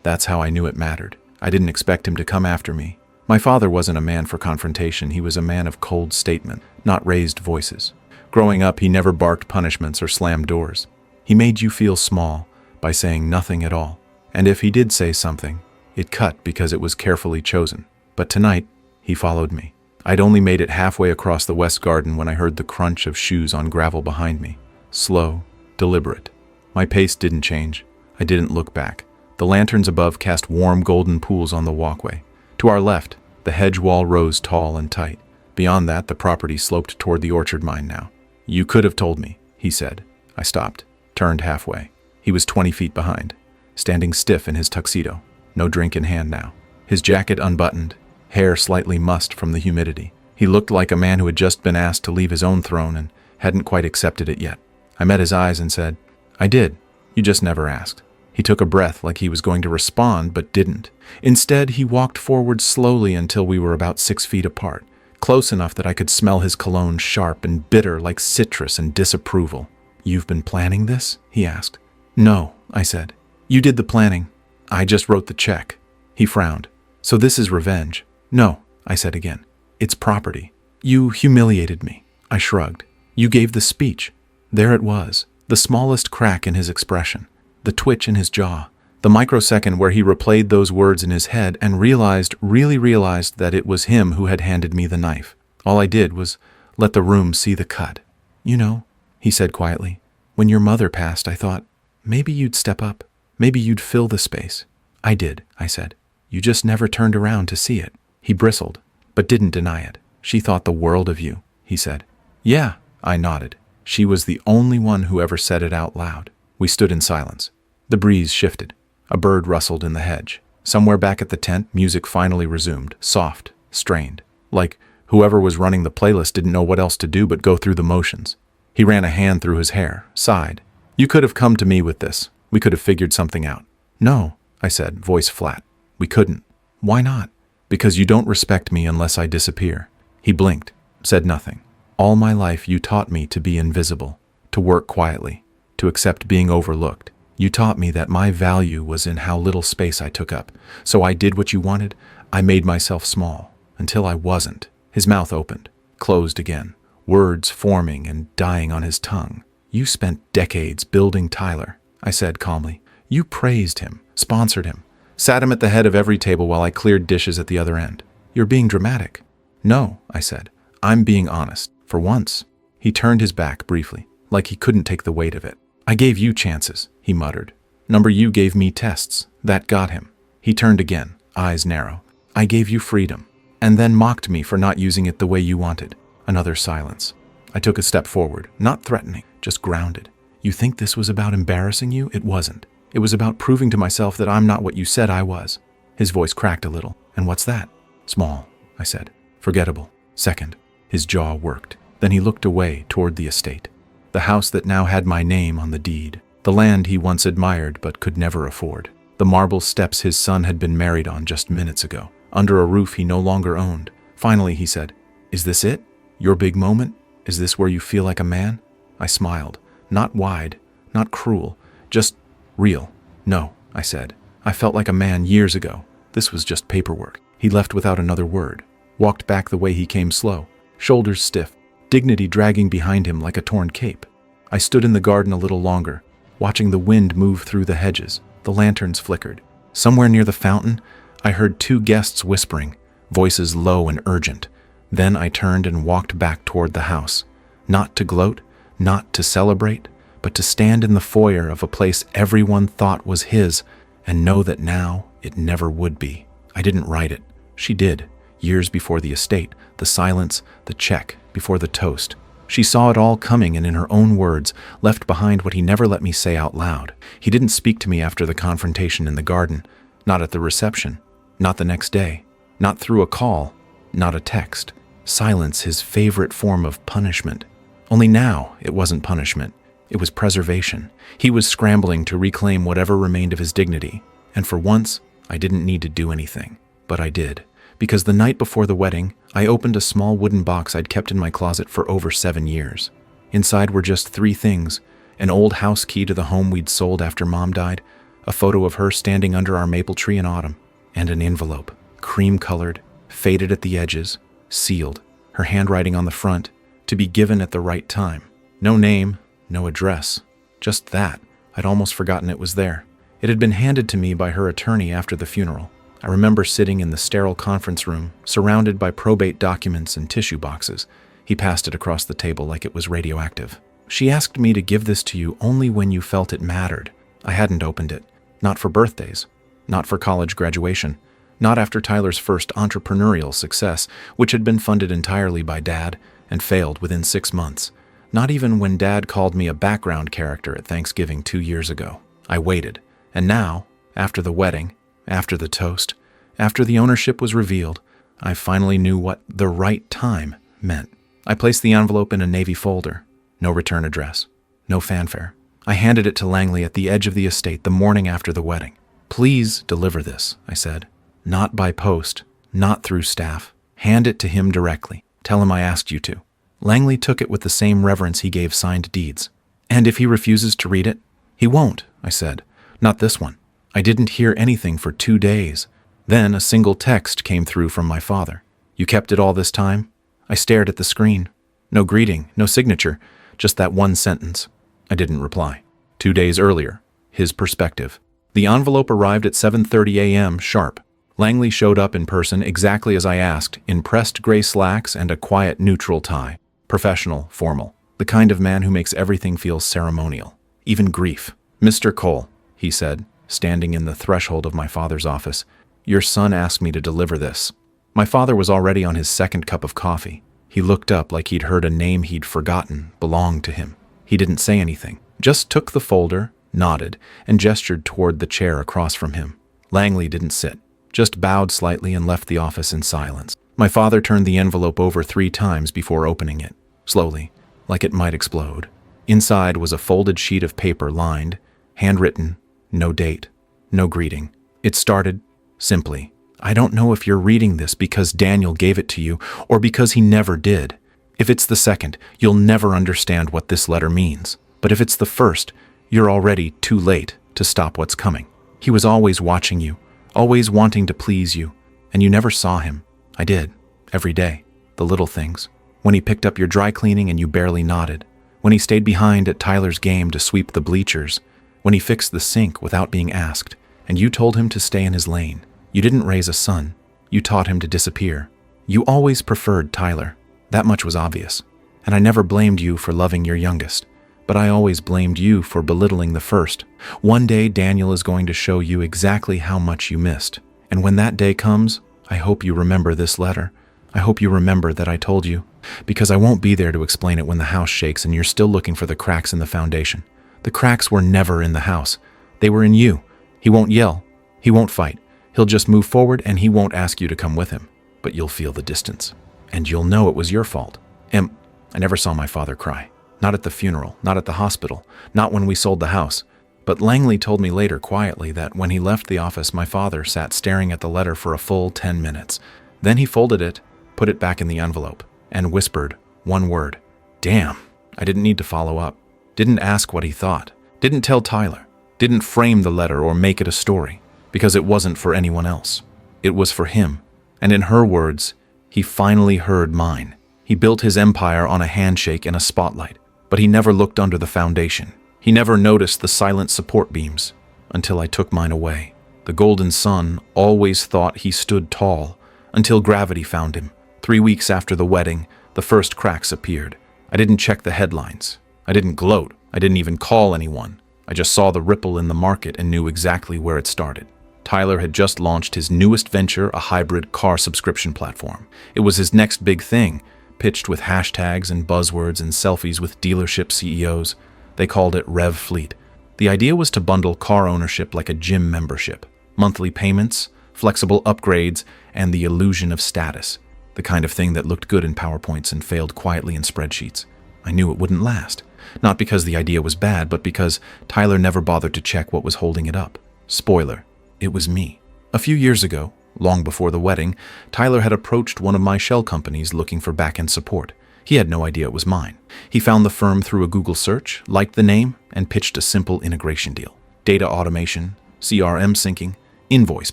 That's how I knew it mattered. I didn't expect him to come after me. My father wasn't a man for confrontation, he was a man of cold statement, not raised voices. Growing up, he never barked punishments or slammed doors. He made you feel small by saying nothing at all. And if he did say something, it cut because it was carefully chosen. But tonight, he followed me. I'd only made it halfway across the west garden when I heard the crunch of shoes on gravel behind me. Slow, deliberate. My pace didn't change. I didn't look back. The lanterns above cast warm golden pools on the walkway. To our left, the hedge wall rose tall and tight. Beyond that, the property sloped toward the orchard mine now. "You could have told me," he said. I stopped, turned halfway. He was 20 feet behind, standing stiff in his tuxedo, no drink in hand now. His jacket unbuttoned, hair slightly mussed from the humidity. He looked like a man who had just been asked to leave his own throne and hadn't quite accepted it yet. I met his eyes and said, "I did. You just never asked." He took a breath like he was going to respond, but didn't. Instead, he walked forward slowly until we were about 6 feet apart, close enough that I could smell his cologne sharp and bitter like citrus and disapproval. "You've been planning this?" he asked. "No," I said. "You did the planning. I just wrote the check." He frowned. "So this is revenge?" "No," I said again. "It's property. You humiliated me." I shrugged. "You gave the speech." There it was, the smallest crack in his expression, the twitch in his jaw, the microsecond where he replayed those words in his head and really realized that it was him who had handed me the knife. All I did was let the room see the cut. "You know," he said quietly, "when your mother passed, I thought, maybe you'd step up. Maybe you'd fill the space." "I did," I said. "You just never turned around to see it." He bristled, but didn't deny it. "She thought the world of you," he said. "Yeah," I nodded. She was the only one who ever said it out loud. We stood in silence. The breeze shifted. A bird rustled in the hedge. Somewhere back at the tent, music finally resumed, soft, strained, like whoever was running the playlist didn't know what else to do but go through the motions. He ran a hand through his hair, sighed. "You could have come to me with this. We could have figured something out." "No," I said, voice flat. "We couldn't." "Why not?" "Because you don't respect me unless I disappear." He blinked, said nothing. "All my life you taught me to be invisible, to work quietly, to accept being overlooked. You taught me that my value was in how little space I took up. So I did what you wanted. I made myself small, until I wasn't." His mouth opened, closed again, words forming and dying on his tongue. "You spent decades building Tyler," I said calmly. "You praised him, sponsored him, sat him at the head of every table while I cleared dishes at the other end. You're being dramatic." "No," I said. "I'm being honest. For once." He turned his back briefly, like he couldn't take the weight of it. "I gave you chances," he muttered. "Number you gave me tests. That got him." He turned again, eyes narrow. "I gave you freedom, and then mocked me for not using it the way you wanted." Another silence. I took a step forward, not threatening, just grounded. "You think this was about embarrassing you? It wasn't. It was about proving to myself that I'm not what you said I was." His voice cracked a little. "And what's that?" "Small," I said. "Forgettable. Second." His jaw worked. Then he looked away toward the estate. The house that now had my name on the deed. The land he once admired but could never afford. The marble steps his son had been married on just minutes ago. Under a roof he no longer owned. Finally he said, "Is this it? Your big moment? Is this where you feel like a man?" I smiled. Not wide, not cruel, just real. "No," I said. "I felt like a man years ago. This was just paperwork." He left without another word. Walked back the way he came, slow. Shoulders stiff, dignity dragging behind him like a torn cape. I stood in the garden a little longer, watching the wind move through the hedges. The lanterns flickered. Somewhere near the fountain, I heard two guests whispering, voices low and urgent. Then I turned and walked back toward the house. Not to gloat, not to celebrate, but to stand in the foyer of a place everyone thought was his and know that now it never would be. I didn't write it. She did. Years before the estate, the silence, the check, before the toast. She saw it all coming and in her own words, left behind what he never let me say out loud. He didn't speak to me after the confrontation in the garden, not at the reception, not the next day, not through a call, not a text. Silence, his favorite form of punishment. Only now it wasn't punishment, it was preservation. He was scrambling to reclaim whatever remained of his dignity, and for once, I didn't need to do anything, but I did. Because the night before the wedding, I opened a small wooden box I'd kept in my closet for over 7 years. Inside were just 3 things: an old house key to the home we'd sold after Mom died, a photo of her standing under our maple tree in autumn, and an envelope, cream-colored, faded at the edges, sealed, her handwriting on the front, to be given at the right time. No name, no address, just that. I'd almost forgotten it was there. It had been handed to me by her attorney after the funeral. I remember sitting in the sterile conference room, surrounded by probate documents and tissue boxes. He passed it across the table like it was radioactive. She asked me to give this to you only when you felt it mattered. I hadn't opened it. Not for birthdays. Not for college graduation. Not after Tyler's first entrepreneurial success, which had been funded entirely by Dad and failed within 6 months. Not even when Dad called me a background character at Thanksgiving 2 years ago. I waited. And now, after the wedding, after the toast, after the ownership was revealed, I finally knew what the right time meant. I placed the envelope in a navy folder. No return address. No fanfare. I handed it to Langley at the edge of the estate the morning after the wedding. "Please deliver this," I said. "Not by post, not through staff. Hand it to him directly. Tell him I asked you to." Langley took it with the same reverence he gave signed deeds. "And if he refuses to read it?" "He won't," I said. "Not this one." I didn't hear anything for 2 days. Then a single text came through from my father. "You kept it all this time?" I stared at the screen. No greeting, no signature, just that one sentence. I didn't reply. 2 days earlier, his perspective. The envelope arrived at 7:30 a.m. sharp. Langley showed up in person exactly as I asked, in pressed gray slacks and a quiet neutral tie. Professional, formal. The kind of man who makes everything feel ceremonial. Even grief. "Mr. Cole," he said, standing in the threshold of my father's office, "your son asked me to deliver this." My father was already on his second cup of coffee. He looked up like he'd heard a name he'd forgotten belonged to him. He didn't say anything, just took the folder, nodded, and gestured toward the chair across from him. Langley didn't sit, just bowed slightly and left the office in silence. My father turned the envelope over 3 times before opening it, slowly, like it might explode. Inside was a folded sheet of paper lined, handwritten, no date, no greeting. It started, simply, "I don't know if you're reading this because Daniel gave it to you or because he never did. If it's the second, you'll never understand what this letter means. But if it's the first, you're already too late to stop what's coming. He was always watching you, always wanting to please you, and you never saw him. I did, every day, the little things. When he picked up your dry cleaning and you barely nodded. When he stayed behind at Tyler's game to sweep the bleachers. When he fixed the sink without being asked, and you told him to stay in his lane. You didn't raise a son. You taught him to disappear. You always preferred Tyler. That much was obvious. And I never blamed you for loving your youngest. But I always blamed you for belittling the first. One day Daniel is going to show you exactly how much you missed. And when that day comes, I hope you remember this letter. I hope you remember that I told you. Because I won't be there to explain it when the house shakes and you're still looking for the cracks in the foundation. The cracks were never in the house. They were in you. He won't yell. He won't fight. He'll just move forward and he won't ask you to come with him. But you'll feel the distance. And you'll know it was your fault. I never saw my father cry. Not at the funeral, not at the hospital, not when we sold the house. But Langley told me later quietly that when he left the office, my father sat staring at the letter for a full 10 minutes. Then he folded it, put it back in the envelope, and whispered one word. "Damn." I didn't need to follow up. Didn't ask what he thought. Didn't tell Tyler. Didn't frame the letter or make it a story. Because it wasn't for anyone else. It was for him. And in her words, he finally heard mine. He built his empire on a handshake and a spotlight. But he never looked under the foundation. He never noticed the silent support beams. Until I took mine away. The golden sun always thought he stood tall. Until gravity found him. 3 weeks after the wedding, the first cracks appeared. I didn't check the headlines. I didn't gloat. I didn't even call anyone. I just saw the ripple in the market and knew exactly where it started. Tyler had just launched his newest venture, a hybrid car subscription platform. It was his next big thing, pitched with hashtags and buzzwords and selfies with dealership CEOs. They called it Rev Fleet. The idea was to bundle car ownership like a gym membership, monthly payments, flexible upgrades, and the illusion of status, the kind of thing that looked good in PowerPoints and failed quietly in spreadsheets. I knew it wouldn't last, not because the idea was bad, but because Tyler never bothered to check what was holding it up. Spoiler, it was me. A few years ago, long before the wedding, Tyler had approached one of my shell companies looking for back-end support. He had no idea it was mine. He found the firm through a Google search, liked the name, and pitched a simple integration deal. Data automation, CRM syncing, invoice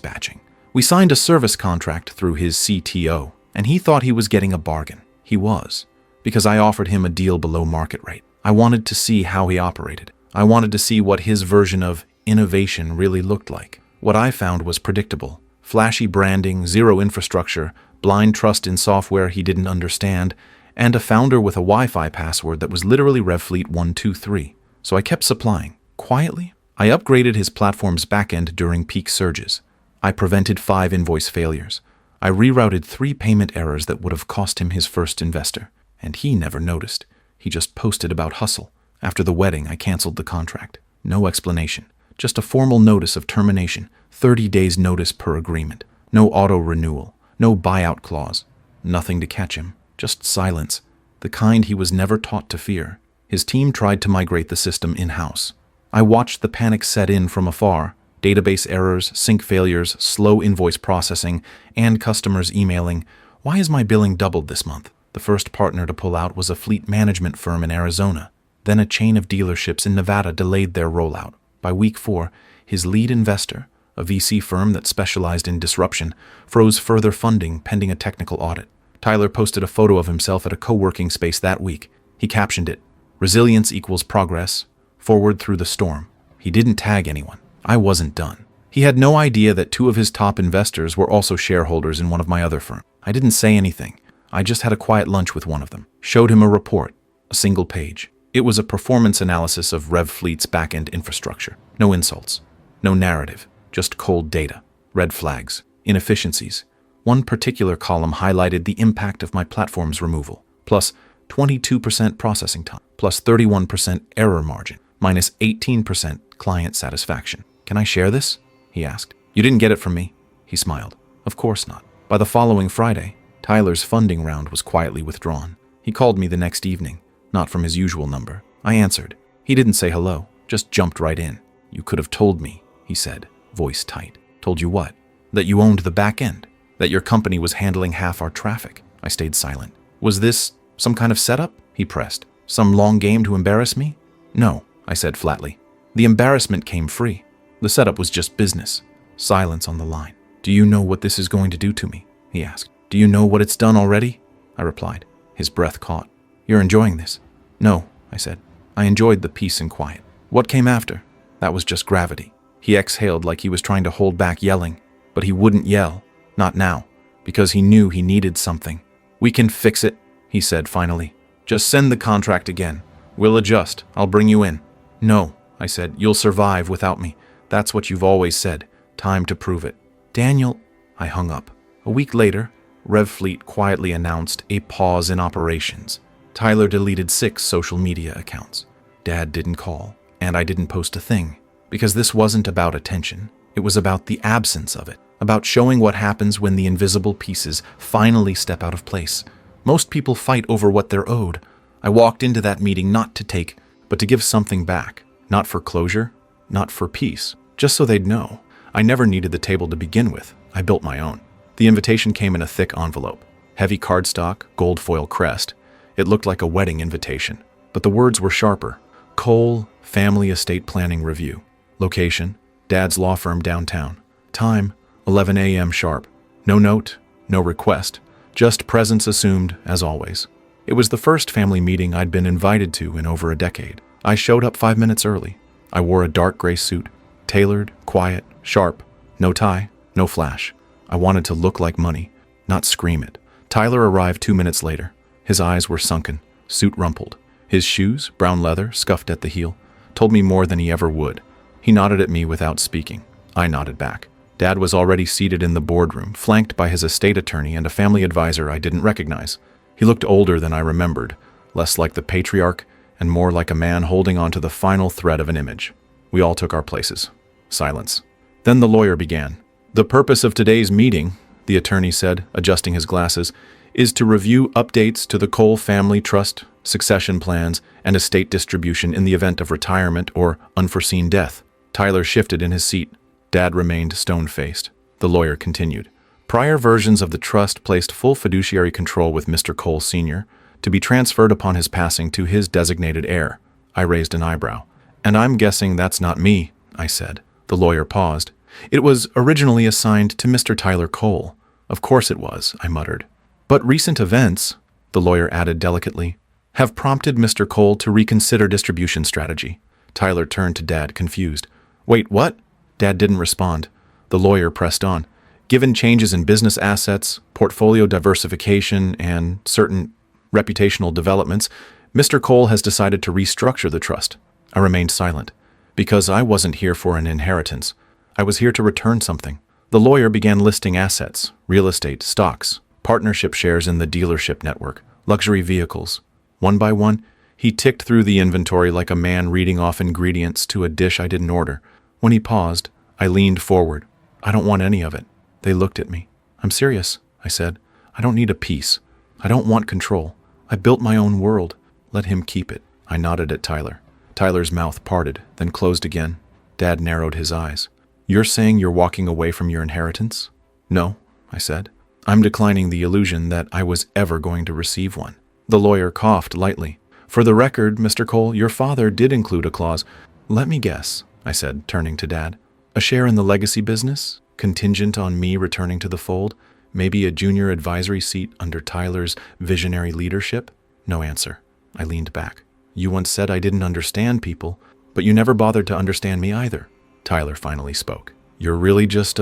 batching. We signed a service contract through his CTO, and he thought he was getting a bargain. He was, because I offered him a deal below market rate. I wanted to see how he operated. I wanted to see what his version of innovation really looked like. What I found was predictable. Flashy branding, zero infrastructure, blind trust in software he didn't understand, and a founder with a Wi-Fi password that was literally RevFleet123. So I kept supplying. Quietly, I upgraded his platform's backend during peak surges. I prevented 5 invoice failures. I rerouted 3 payment errors that would have cost him his first investor. And he never noticed. He just posted about hustle. After the wedding, I canceled the contract. No explanation. Just a formal notice of termination. 30 days notice per agreement. No auto-renewal. No buyout clause. Nothing to catch him. Just silence. The kind he was never taught to fear. His team tried to migrate the system in-house. I watched the panic set in from afar. Database errors, sync failures, slow invoice processing, and customers emailing, "Why is my billing doubled this month?" The first partner to pull out was a fleet management firm in Arizona. Then a chain of dealerships in Nevada delayed their rollout. By week 4, his lead investor, a VC firm that specialized in disruption, froze further funding pending a technical audit. Tyler posted a photo of himself at a co-working space that week. He captioned it, "Resilience equals progress, forward through the storm." He didn't tag anyone. I wasn't done. He had no idea that 2 of his top investors were also shareholders in one of my other firms. I didn't say anything. I just had a quiet lunch with one of them. Showed him a report, a single page. It was a performance analysis of RevFleet's backend infrastructure. No insults, no narrative, just cold data, red flags, inefficiencies. One particular column highlighted the impact of my platform's removal, plus 22% processing time, plus 31% error margin, minus 18% client satisfaction. "Can I share this?" he asked. "You didn't get it from me." He smiled. "Of course not." By the following Friday, Tyler's funding round was quietly withdrawn. He called me the next evening, not from his usual number. I answered. He didn't say hello, just jumped right in. "You could have told me," he said, voice tight. "Told you what?" "That you owned the back end. That your company was handling half our traffic." I stayed silent. "Was this some kind of setup?" he pressed. "Some long game to embarrass me?" "No," I said flatly. "The embarrassment came free. The setup was just business." Silence on the line. "Do you know what this is going to do to me?" he asked. "Do you know what it's done already?" I replied. His breath caught. "You're enjoying this?" "No," I said. "I enjoyed the peace and quiet." "What came after?" "That was just gravity." He exhaled like he was trying to hold back yelling, but he wouldn't yell. Not now, because he knew he needed something. "We can fix it," he said finally. "Just send the contract again. We'll adjust. I'll bring you in." "No," I said. "You'll survive without me. That's what you've always said. Time to prove it." "Daniel," I hung up. A week later, RevFleet quietly announced a pause in operations. Tyler deleted 6 social media accounts. Dad didn't call, and I didn't post a thing, because this wasn't about attention. It was about the absence of it, about showing what happens when the invisible pieces finally step out of place. Most people fight over what they're owed. I walked into that meeting not to take, but to give something back. Not for closure, not for peace, just so they'd know. I never needed the table to begin with. I built my own. The invitation came in a thick envelope. Heavy cardstock, gold foil crest. It looked like a wedding invitation, but the words were sharper. Cole Family Estate Planning Review. Location, Dad's law firm downtown. Time, 11 a.m. sharp. No note, no request, just presence assumed, as always. It was the first family meeting I'd been invited to in over a decade. I showed up 5 minutes early. I wore a dark gray suit, tailored, quiet, sharp, no tie, no flash. I wanted to look like money, not scream it. Tyler arrived 2 minutes later. His eyes were sunken, suit rumpled. His shoes, brown leather, scuffed at the heel, told me more than he ever would. He nodded at me without speaking. I nodded back. Dad was already seated in the boardroom, flanked by his estate attorney and a family advisor I didn't recognize. He looked older than I remembered, less like the patriarch and more like a man holding onto the final thread of an image. We all took our places. Silence. Then the lawyer began. "The purpose of today's meeting," the attorney said, adjusting his glasses, "is to review updates to the Cole Family Trust, succession plans, and estate distribution in the event of retirement or unforeseen death." Tyler shifted in his seat. Dad remained stone-faced. The lawyer continued. "Prior versions of the trust placed full fiduciary control with Mr. Cole Sr., to be transferred upon his passing to his designated heir." I raised an eyebrow. "And I'm guessing that's not me," I said. The lawyer paused. It was originally assigned to Mr. Tyler Cole. Of course it was, I muttered. But recent events, the lawyer added delicately, have prompted Mr. Cole to reconsider distribution strategy. Tyler turned to Dad, confused. Wait, what? Dad didn't respond. The lawyer pressed on. Given changes in business assets, portfolio diversification, and certain reputational developments, Mr. Cole has decided to restructure the trust. I remained silent, because I wasn't here for an inheritance. I was here to return something. The lawyer began listing assets, real estate, stocks, partnership shares in the dealership network, luxury vehicles. One by one, he ticked through the inventory like a man reading off ingredients to a dish I didn't order. When he paused, I leaned forward. I don't want any of it. They looked at me. I'm serious, I said. I don't need a piece. I don't want control. I built my own world. Let him keep it. I nodded at Tyler. Tyler's mouth parted, then closed again. Dad narrowed his eyes. You're saying you're walking away from your inheritance? No, I said. I'm declining the illusion that I was ever going to receive one. The lawyer coughed lightly. For the record, Mr. Cole, your father did include a clause. Let me guess, I said, turning to Dad. A share in the legacy business? Contingent on me returning to the fold? Maybe a junior advisory seat under Tyler's visionary leadership? No answer. I leaned back. You once said I didn't understand people, but you never bothered to understand me either. Tyler finally spoke. You're really just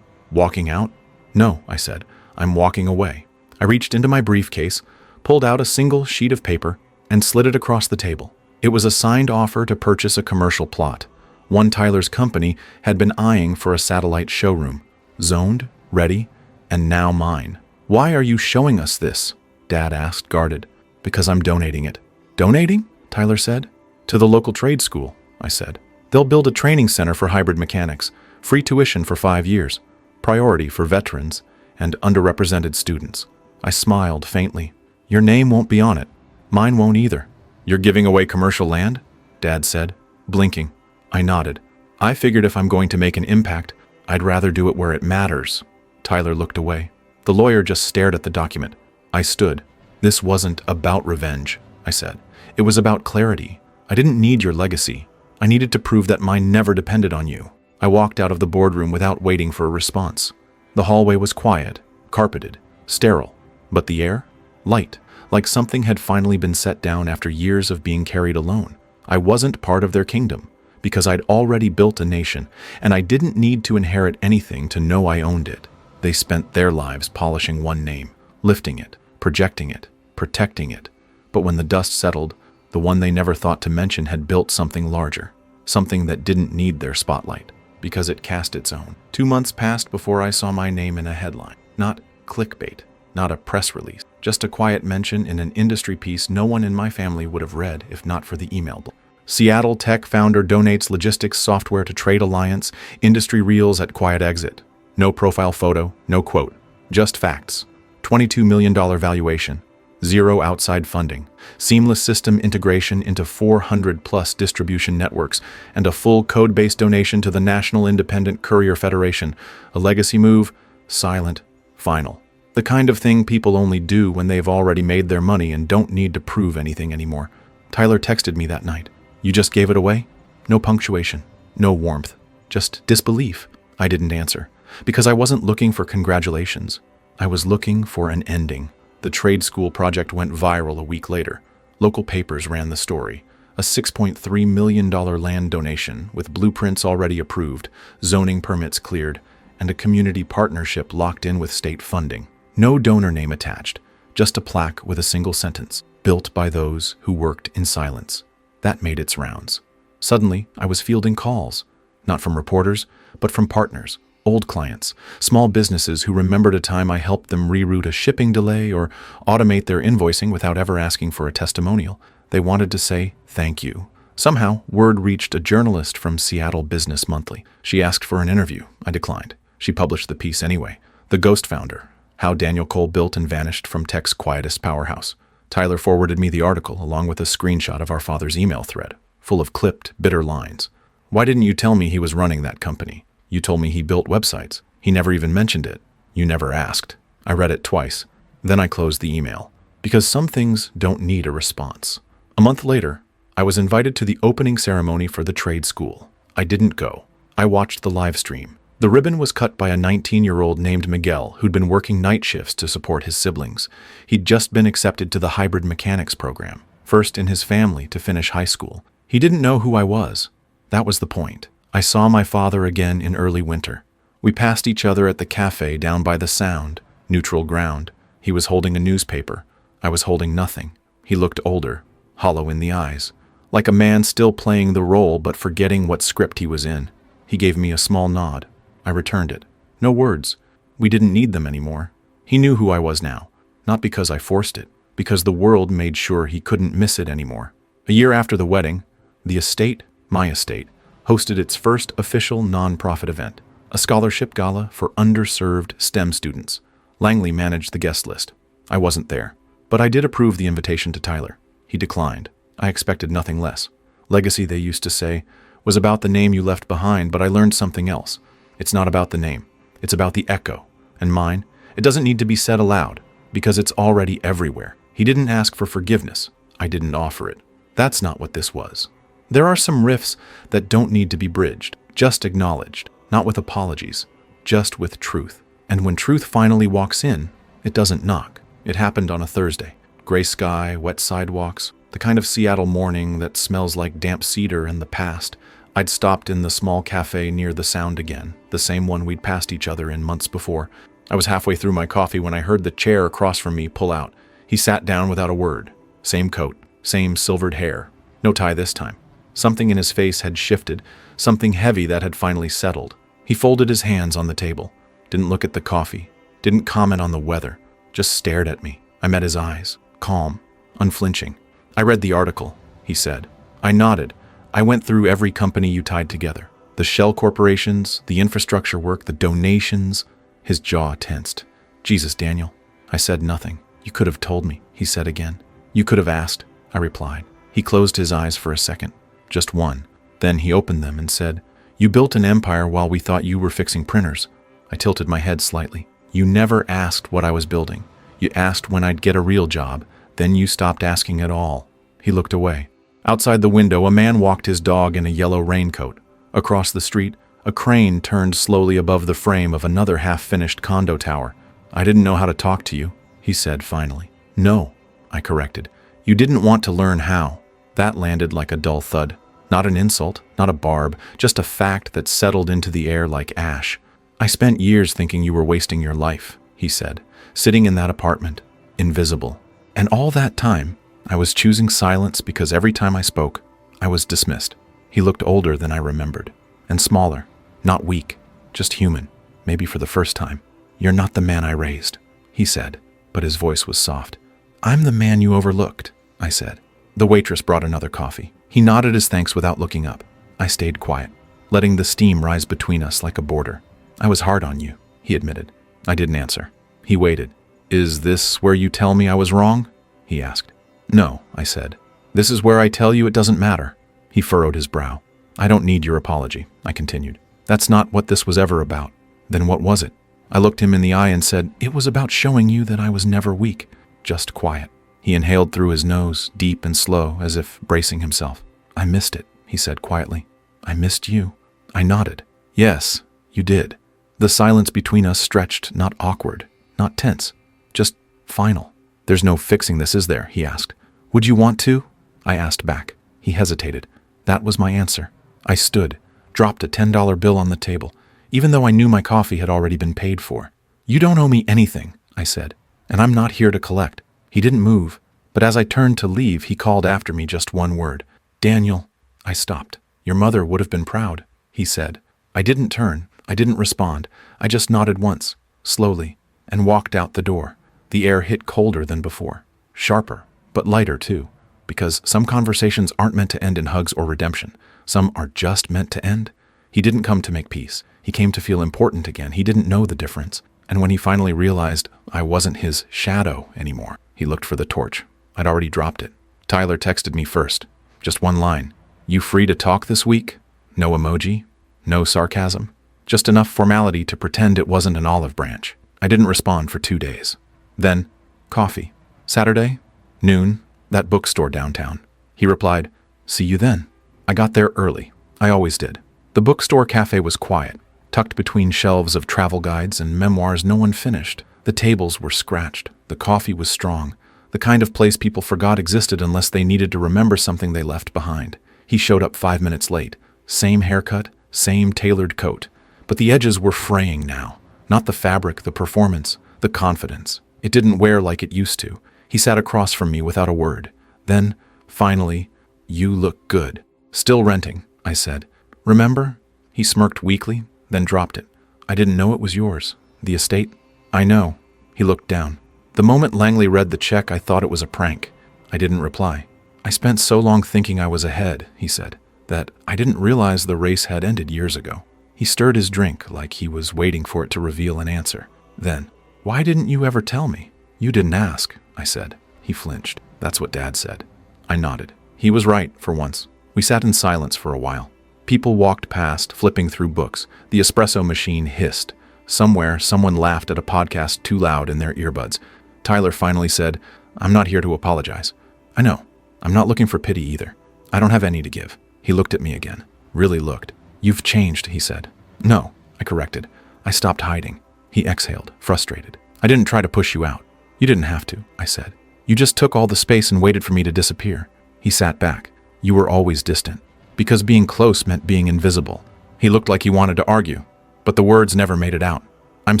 walking out? No, I said. I'm walking away. I reached into my briefcase, pulled out a single sheet of paper, and slid it across the table. It was a signed offer to purchase a commercial plot. One Tyler's company had been eyeing for a satellite showroom. Zoned, ready, and now mine. Why are you showing us this? Dad asked, guarded. Because I'm donating it. Donating? Tyler said. To the local trade school, I said. They'll build a training center for hybrid mechanics, free tuition for 5 years, priority for veterans and underrepresented students. I smiled faintly. Your name won't be on it. Mine won't either. You're giving away commercial land? Dad said, blinking. I nodded. I figured if I'm going to make an impact, I'd rather do it where it matters. Tyler looked away. The lawyer just stared at the document. I stood. This wasn't about revenge, I said. It was about clarity. I didn't need your legacy. I needed to prove that mine never depended on you. I walked out of the boardroom without waiting for a response. The hallway was quiet, carpeted, sterile, but the air? Light, like something had finally been set down after years of being carried alone. I wasn't part of their kingdom, because I'd already built a nation, and I didn't need to inherit anything to know I owned it. They spent their lives polishing one name, lifting it, projecting it, protecting it. But when the dust settled, the one they never thought to mention had built something larger, something that didn't need their spotlight, because it cast its own. 2 months passed before I saw my name in a headline. Not clickbait, not a press release, just a quiet mention in an industry piece no one in my family would have read if not for the email blast. Seattle tech founder donates logistics software to trade alliance, industry reels at quiet exit. No profile photo, no quote, just facts. $22 million valuation. Zero outside funding, seamless system integration into 400+ distribution networks, and a full code-based donation to the National Independent Courier Federation. A legacy move, silent, final. The kind of thing people only do when they've already made their money and don't need to prove anything anymore. Tyler texted me that night. You just gave it away? No punctuation, no warmth, just disbelief. I didn't answer, because I wasn't looking for congratulations. I was looking for an ending. The trade school project went viral a week later. Local papers ran the story. A $6.3 million land donation with blueprints already approved, zoning permits cleared, and a community partnership locked in with state funding. No donor name attached, just a plaque with a single sentence, built by those who worked in silence. That made its rounds. Suddenly, I was fielding calls, not from reporters, but from partners. Old clients, small businesses who remembered a time I helped them reroute a shipping delay or automate their invoicing without ever asking for a testimonial. They wanted to say thank you. Somehow, word reached a journalist from Seattle Business Monthly. She asked for an interview. I declined. She published the piece anyway. The Ghost Founder, How Daniel Cole Built and Vanished from Tech's Quietest Powerhouse. Tyler forwarded me the article along with a screenshot of our father's email thread, full of clipped, bitter lines. Why didn't you tell me he was running that company? You told me he built websites. He never even mentioned it. You never asked. I read it twice. Then I closed the email. Because some things don't need a response. A month later, I was invited to the opening ceremony for the trade school. I didn't go. I watched the live stream. The ribbon was cut by a 19-year-old named Miguel who'd been working night shifts to support his siblings. He'd just been accepted to the hybrid mechanics program, first in his family to finish high school. He didn't know who I was. That was the point. I saw my father again in early winter. We passed each other at the cafe down by the Sound, neutral ground. He was holding a newspaper. I was holding nothing. He looked older, hollow in the eyes, like a man still playing the role but forgetting what script he was in. He gave me a small nod. I returned it. No words. We didn't need them anymore. He knew who I was now, not because I forced it, because the world made sure he couldn't miss it anymore. A year after the wedding, the estate, my estate, hosted its first official non-profit event, a scholarship gala for underserved STEM students. Langley managed the guest list. I wasn't there, but I did approve the invitation to Tyler. He declined. I expected nothing less. Legacy, they used to say, was about the name you left behind, but I learned something else. It's not about the name. It's about the echo. And mine, it doesn't need to be said aloud, because it's already everywhere. He didn't ask for forgiveness. I didn't offer it. That's not what this was. There are some rifts that don't need to be bridged, just acknowledged, not with apologies, just with truth. And when truth finally walks in, it doesn't knock. It happened on a Thursday. Gray sky, wet sidewalks, the kind of Seattle morning that smells like damp cedar and the past. I'd stopped in the small cafe near the Sound again, the same one we'd passed each other in months before. I was halfway through my coffee when I heard the chair across from me pull out. He sat down without a word. Same coat, same silvered hair. No tie this time. Something in his face had shifted, something heavy that had finally settled. He folded his hands on the table, didn't look at the coffee, didn't comment on the weather, just stared at me. I met his eyes, calm, unflinching. I read the article, he said. I nodded. I went through every company you tied together. The shell corporations, the infrastructure work, the donations. His jaw tensed. Jesus, Daniel. I said nothing. You could have told me, he said again. You could have asked, I replied. He closed his eyes for a second. Just one. Then he opened them and said, You built an empire while we thought you were fixing printers. I tilted my head slightly. You never asked what I was building. You asked when I'd get a real job. Then you stopped asking at all. He looked away. Outside the window, a man walked his dog in a yellow raincoat. Across the street, a crane turned slowly above the frame of another half-finished condo tower. I didn't know how to talk to you, he said finally. No, I corrected. You didn't want to learn how. That landed like a dull thud. Not an insult, not a barb, just a fact that settled into the air like ash. I spent years thinking you were wasting your life, he said, sitting in that apartment, invisible. And all that time, I was choosing silence because every time I spoke, I was dismissed. He looked older than I remembered, and smaller, not weak, just human, maybe for the first time. You're not the man I raised, he said, but his voice was soft. I'm the man you overlooked, I said. The waitress brought another coffee. He nodded his thanks without looking up. I stayed quiet, letting the steam rise between us like a border. I was hard on you, he admitted. I didn't answer. He waited. Is this where you tell me I was wrong? He asked. No, I said. This is where I tell you it doesn't matter. He furrowed his brow. I don't need your apology, I continued. That's not what this was ever about. Then what was it? I looked him in the eye and said, It was about showing you that I was never weak, just quiet. He inhaled through his nose, deep and slow, as if bracing himself. I missed it, he said quietly. I missed you. I nodded. Yes, you did. The silence between us stretched, not awkward, not tense, just final. There's no fixing this, is there? He asked. Would you want to? I asked back. He hesitated. That was my answer. I stood, dropped a $10 bill on the table, even though I knew my coffee had already been paid for. You don't owe me anything, I said, and I'm not here to collect. He didn't move, but as I turned to leave, he called after me just one word. Daniel. I stopped. Your mother would have been proud, he said. I didn't turn. I didn't respond. I just nodded once, slowly, and walked out the door. The air hit colder than before, sharper, but lighter too, because some conversations aren't meant to end in hugs or redemption. Some are just meant to end. He didn't come to make peace. He came to feel important again. He didn't know the difference. And when he finally realized I wasn't his shadow anymore, he looked for the torch. I'd already dropped it. Tyler texted me first. Just one line. You free to talk this week? No emoji, no sarcasm. Just enough formality to pretend it wasn't an olive branch. I didn't respond for 2 days. Then, coffee. Saturday, noon, that bookstore downtown. He replied, See you then. I got there early. I always did. The bookstore cafe was quiet. tucked between shelves of travel guides and memoirs no one finished. The tables were scratched. The coffee was strong. The kind of place people forgot existed unless they needed to remember something they left behind. He showed up 5 minutes late. Same haircut, same tailored coat. But the edges were fraying now. Not the fabric, the performance, the confidence. It didn't wear like it used to. He sat across from me without a word. Then, finally, "You look good." "Still renting," I said. "Remember?" He smirked weakly, then dropped it. "I didn't know it was yours. The estate?" "I know." He looked down. The moment Langley read the check, I thought it was a prank. I didn't reply. "I spent so long thinking I was ahead," he said, "that I didn't realize the race had ended years ago." He stirred his drink like he was waiting for it to reveal an answer. Then, "Why didn't you ever tell me?" "You didn't ask," I said. He flinched. "That's what Dad said." I nodded. He was right, for once. We sat in silence for a while. People walked past, flipping through books. The espresso machine hissed. Somewhere, someone laughed at a podcast too loud in their earbuds. Tyler finally said, "I'm not here to apologize." "I know. I'm not looking for pity either. I don't have any to give." He looked at me again. Really looked. "You've changed," he said. "No," I corrected. "I stopped hiding." He exhaled, frustrated. "I didn't try to push you out." "You didn't have to," I said. "You just took all the space and waited for me to disappear." He sat back. "You were always distant. Because being close meant being invisible." He looked like he wanted to argue, but the words never made it out. "I'm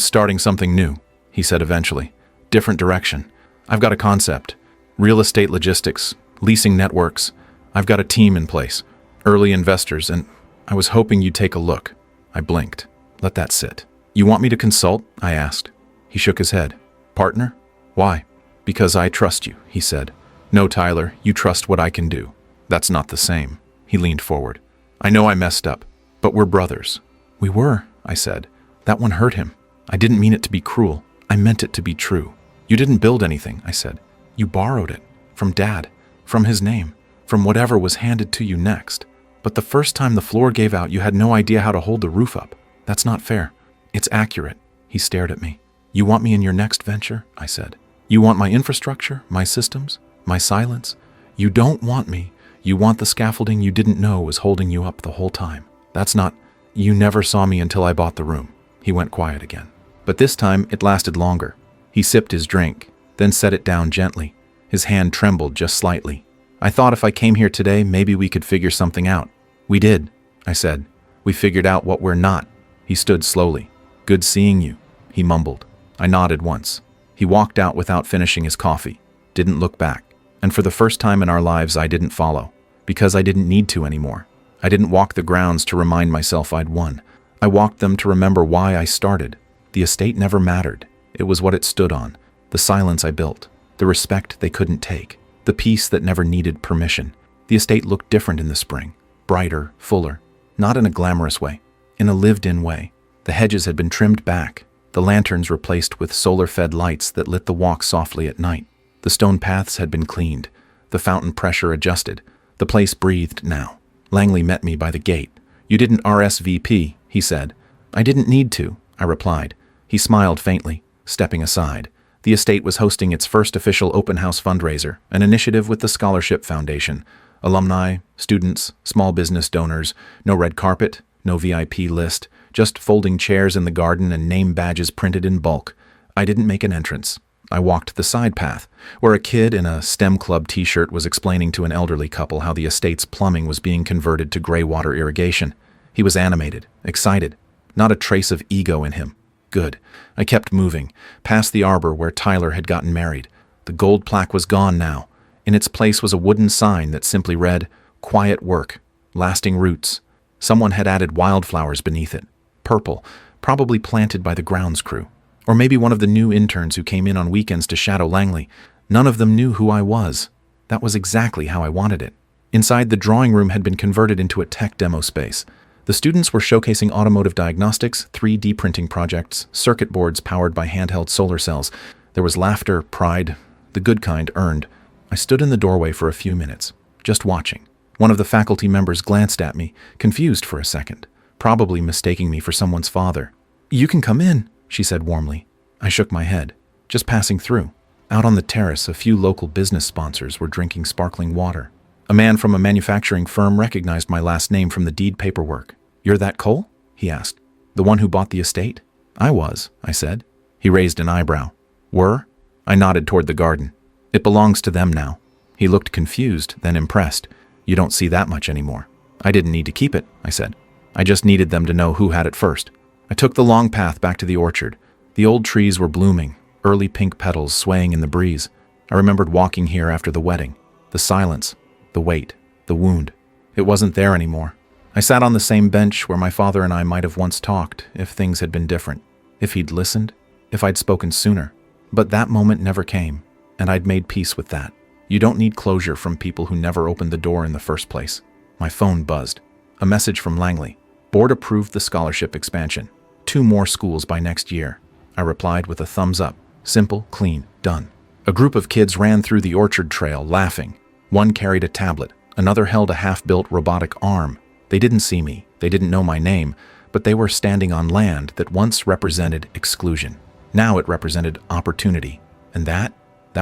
starting something new," he said eventually. "Different direction. I've got a concept. Real estate logistics, leasing networks. I've got a team in place, early investors, and I was hoping you'd take a look." I blinked. "Let that sit." "You want me to consult?" I asked. He shook his head. "Partner? Why?" "Because I trust you," he said. "No, Tyler, you trust what I can do." "That's not the same." He leaned forward. "I know I messed up, but we're brothers." "We were," I said. "That one hurt him. I didn't mean it to be cruel. I meant it to be true." "You didn't build anything," I said. "You borrowed it. From Dad. From his name. From whatever was handed to you next. But the first time the floor gave out, you had no idea how to hold the roof up. That's not fair." "It's accurate." He stared at me. "You want me in your next venture?" I said. "You want my infrastructure, my systems, my silence? You don't want me. You want the scaffolding you didn't know was holding you up the whole time. That's not... You never saw me until I bought the room." He went quiet again. But this time it lasted longer. He sipped his drink, then set it down gently. His hand trembled just slightly. "I thought if I came here today, maybe we could figure something out." "We did," I said. "We figured out what we're not." He stood slowly. "Good seeing you," he mumbled. I nodded once. He walked out without finishing his coffee. Didn't look back. And for the first time in our lives, I didn't follow. Because I didn't need to anymore. I didn't walk the grounds to remind myself I'd won. I walked them to remember why I started. The estate never mattered. It was what it stood on. The silence I built. The respect they couldn't take. The peace that never needed permission. The estate looked different in the spring. Brighter, fuller. Not in a glamorous way. In a lived-in way. The hedges had been trimmed back. The lanterns replaced with solar-fed lights that lit the walk softly at night. The stone paths had been cleaned. The fountain pressure adjusted. The place breathed now. Langley met me by the gate. "You didn't RSVP," he said. "I didn't need to," I replied. He smiled faintly, stepping aside. The estate was hosting its first official open house fundraiser, an initiative with the Scholarship Foundation. Alumni, students, small business donors, no red carpet, no VIP list, just folding chairs in the garden and name badges printed in bulk. I didn't make an entrance. I walked the side path, where a kid in a STEM Club t-shirt was explaining to an elderly couple how the estate's plumbing was being converted to gray water irrigation. He was animated, excited, not a trace of ego in him. Good. I kept moving, past the arbor where Tyler had gotten married. The gold plaque was gone now. In its place was a wooden sign that simply read, "Quiet work, lasting roots." Someone had added wildflowers beneath it. Purple, probably planted by the grounds crew. Or maybe one of the new interns who came in on weekends to shadow Langley. None of them knew who I was. That was exactly how I wanted it. Inside, the drawing room had been converted into a tech demo space. The students were showcasing automotive diagnostics, 3D printing projects, circuit boards powered by handheld solar cells. There was laughter, pride, the good kind earned. I stood in the doorway for a few minutes, just watching. One of the faculty members glanced at me, confused for a second, probably mistaking me for someone's father. "You can come in," she said warmly. I shook my head. "Just passing through." Out on the terrace, a few local business sponsors were drinking sparkling water. A man from a manufacturing firm recognized my last name from the deed paperwork. "You're that Cole?" he asked. The one who bought the estate? I was, I said. He raised an eyebrow. Were? I nodded toward the garden. It belongs to them now. He looked confused, then impressed. You don't see that much anymore. I didn't need to keep it, I said. I just needed them to know who had it first. I took the long path back to the orchard. The old trees were blooming, early pink petals swaying in the breeze. I remembered walking here after the wedding. The silence, the weight, the wound. It wasn't there anymore. I sat on the same bench where my father and I might have once talked if things had been different, if he'd listened, if I'd spoken sooner. But that moment never came, and I'd made peace with that. You don't need closure from people who never opened the door in the first place. My phone buzzed. A message from Langley. Board approved the scholarship expansion. 2 more schools by next year. I replied with a thumbs up. Simple, clean, done. A group of kids ran through the orchard trail, laughing. One carried a tablet. Another held a half-built robotic arm. They didn't see me. They didn't know my name, but they were standing on land that once represented exclusion. Now it represented opportunity. And that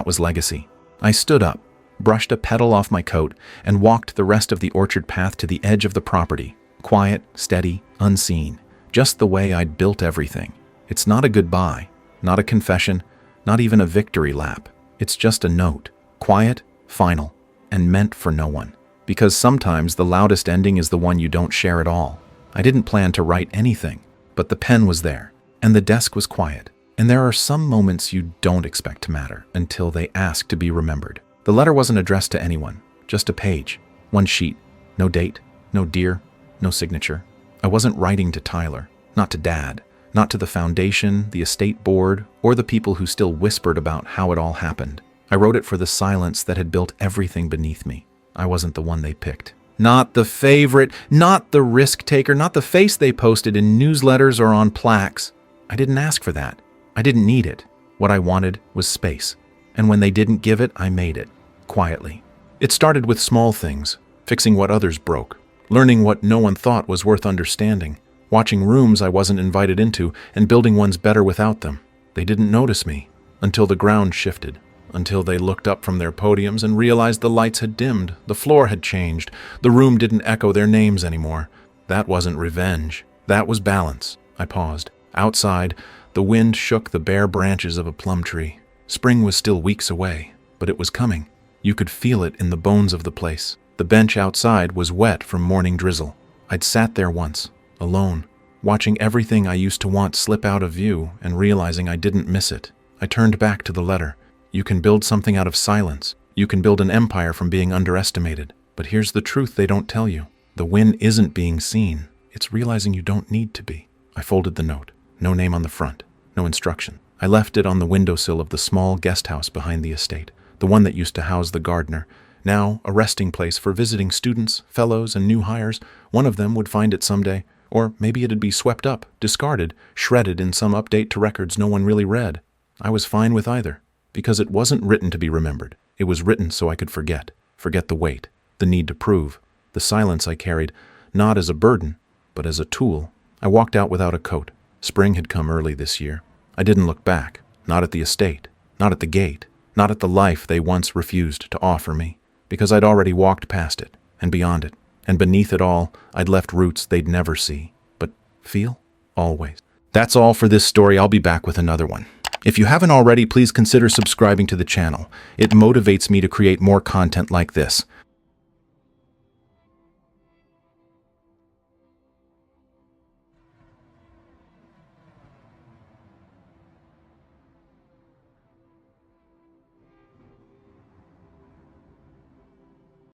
was legacy. I stood up, brushed a petal off my coat, and walked the rest of the orchard path to the edge of the property. Quiet, steady, unseen. Just the way I'd built everything. It's not a goodbye, not a confession, not even a victory lap. It's just a note. Quiet, final, and meant for no one. Because sometimes the loudest ending is the one you don't share at all. I didn't plan to write anything, but the pen was there, and the desk was quiet. And there are some moments you don't expect to matter until they ask to be remembered. The letter wasn't addressed to anyone, just a page, one sheet, no date, no dear, no signature. I wasn't writing to Tyler, not to Dad, not to the foundation, the estate board, or the people who still whispered about how it all happened. I wrote it for the silence that had built everything beneath me. I wasn't the one they picked. Not the favorite, not the risk taker, not the face they posted in newsletters or on plaques. I didn't ask for that. I didn't need it. What I wanted was space. And when they didn't give it, I made it. Quietly. It started with small things. Fixing what others broke. Learning what no one thought was worth understanding. Watching rooms I wasn't invited into and building ones better without them. They didn't notice me. Until the ground shifted. Until they looked up from their podiums and realized the lights had dimmed. The floor had changed. The room didn't echo their names anymore. That wasn't revenge. That was balance. I paused. Outside, the wind shook the bare branches of a plum tree. Spring was still weeks away, but it was coming. You could feel it in the bones of the place. The bench outside was wet from morning drizzle. I'd sat there once, alone, watching everything I used to want slip out of view and realizing I didn't miss it. I turned back to the letter. You can build something out of silence. You can build an empire from being underestimated. But here's the truth they don't tell you. The win isn't being seen. It's realizing you don't need to be. I folded the note. No name on the front. No instruction. I left it on the windowsill of the small guest house behind the estate, the one that used to house the gardener. Now a resting place for visiting students, fellows, and new hires. One of them would find it someday. Or maybe it'd be swept up, discarded, shredded in some update to records no one really read. I was fine with either. Because it wasn't written to be remembered. It was written so I could forget the weight, the need to prove, the silence I carried, not as a burden, but as a tool. I walked out without a coat. Spring had come early this year. I didn't look back, not at the estate, not at the gate, not at the life they once refused to offer me, because I'd already walked past it, and beyond it, and beneath it all, I'd left roots they'd never see, but feel? Always. That's all for this story. I'll be back with another one. If you haven't already, please consider subscribing to the channel. It motivates me to create more content like this.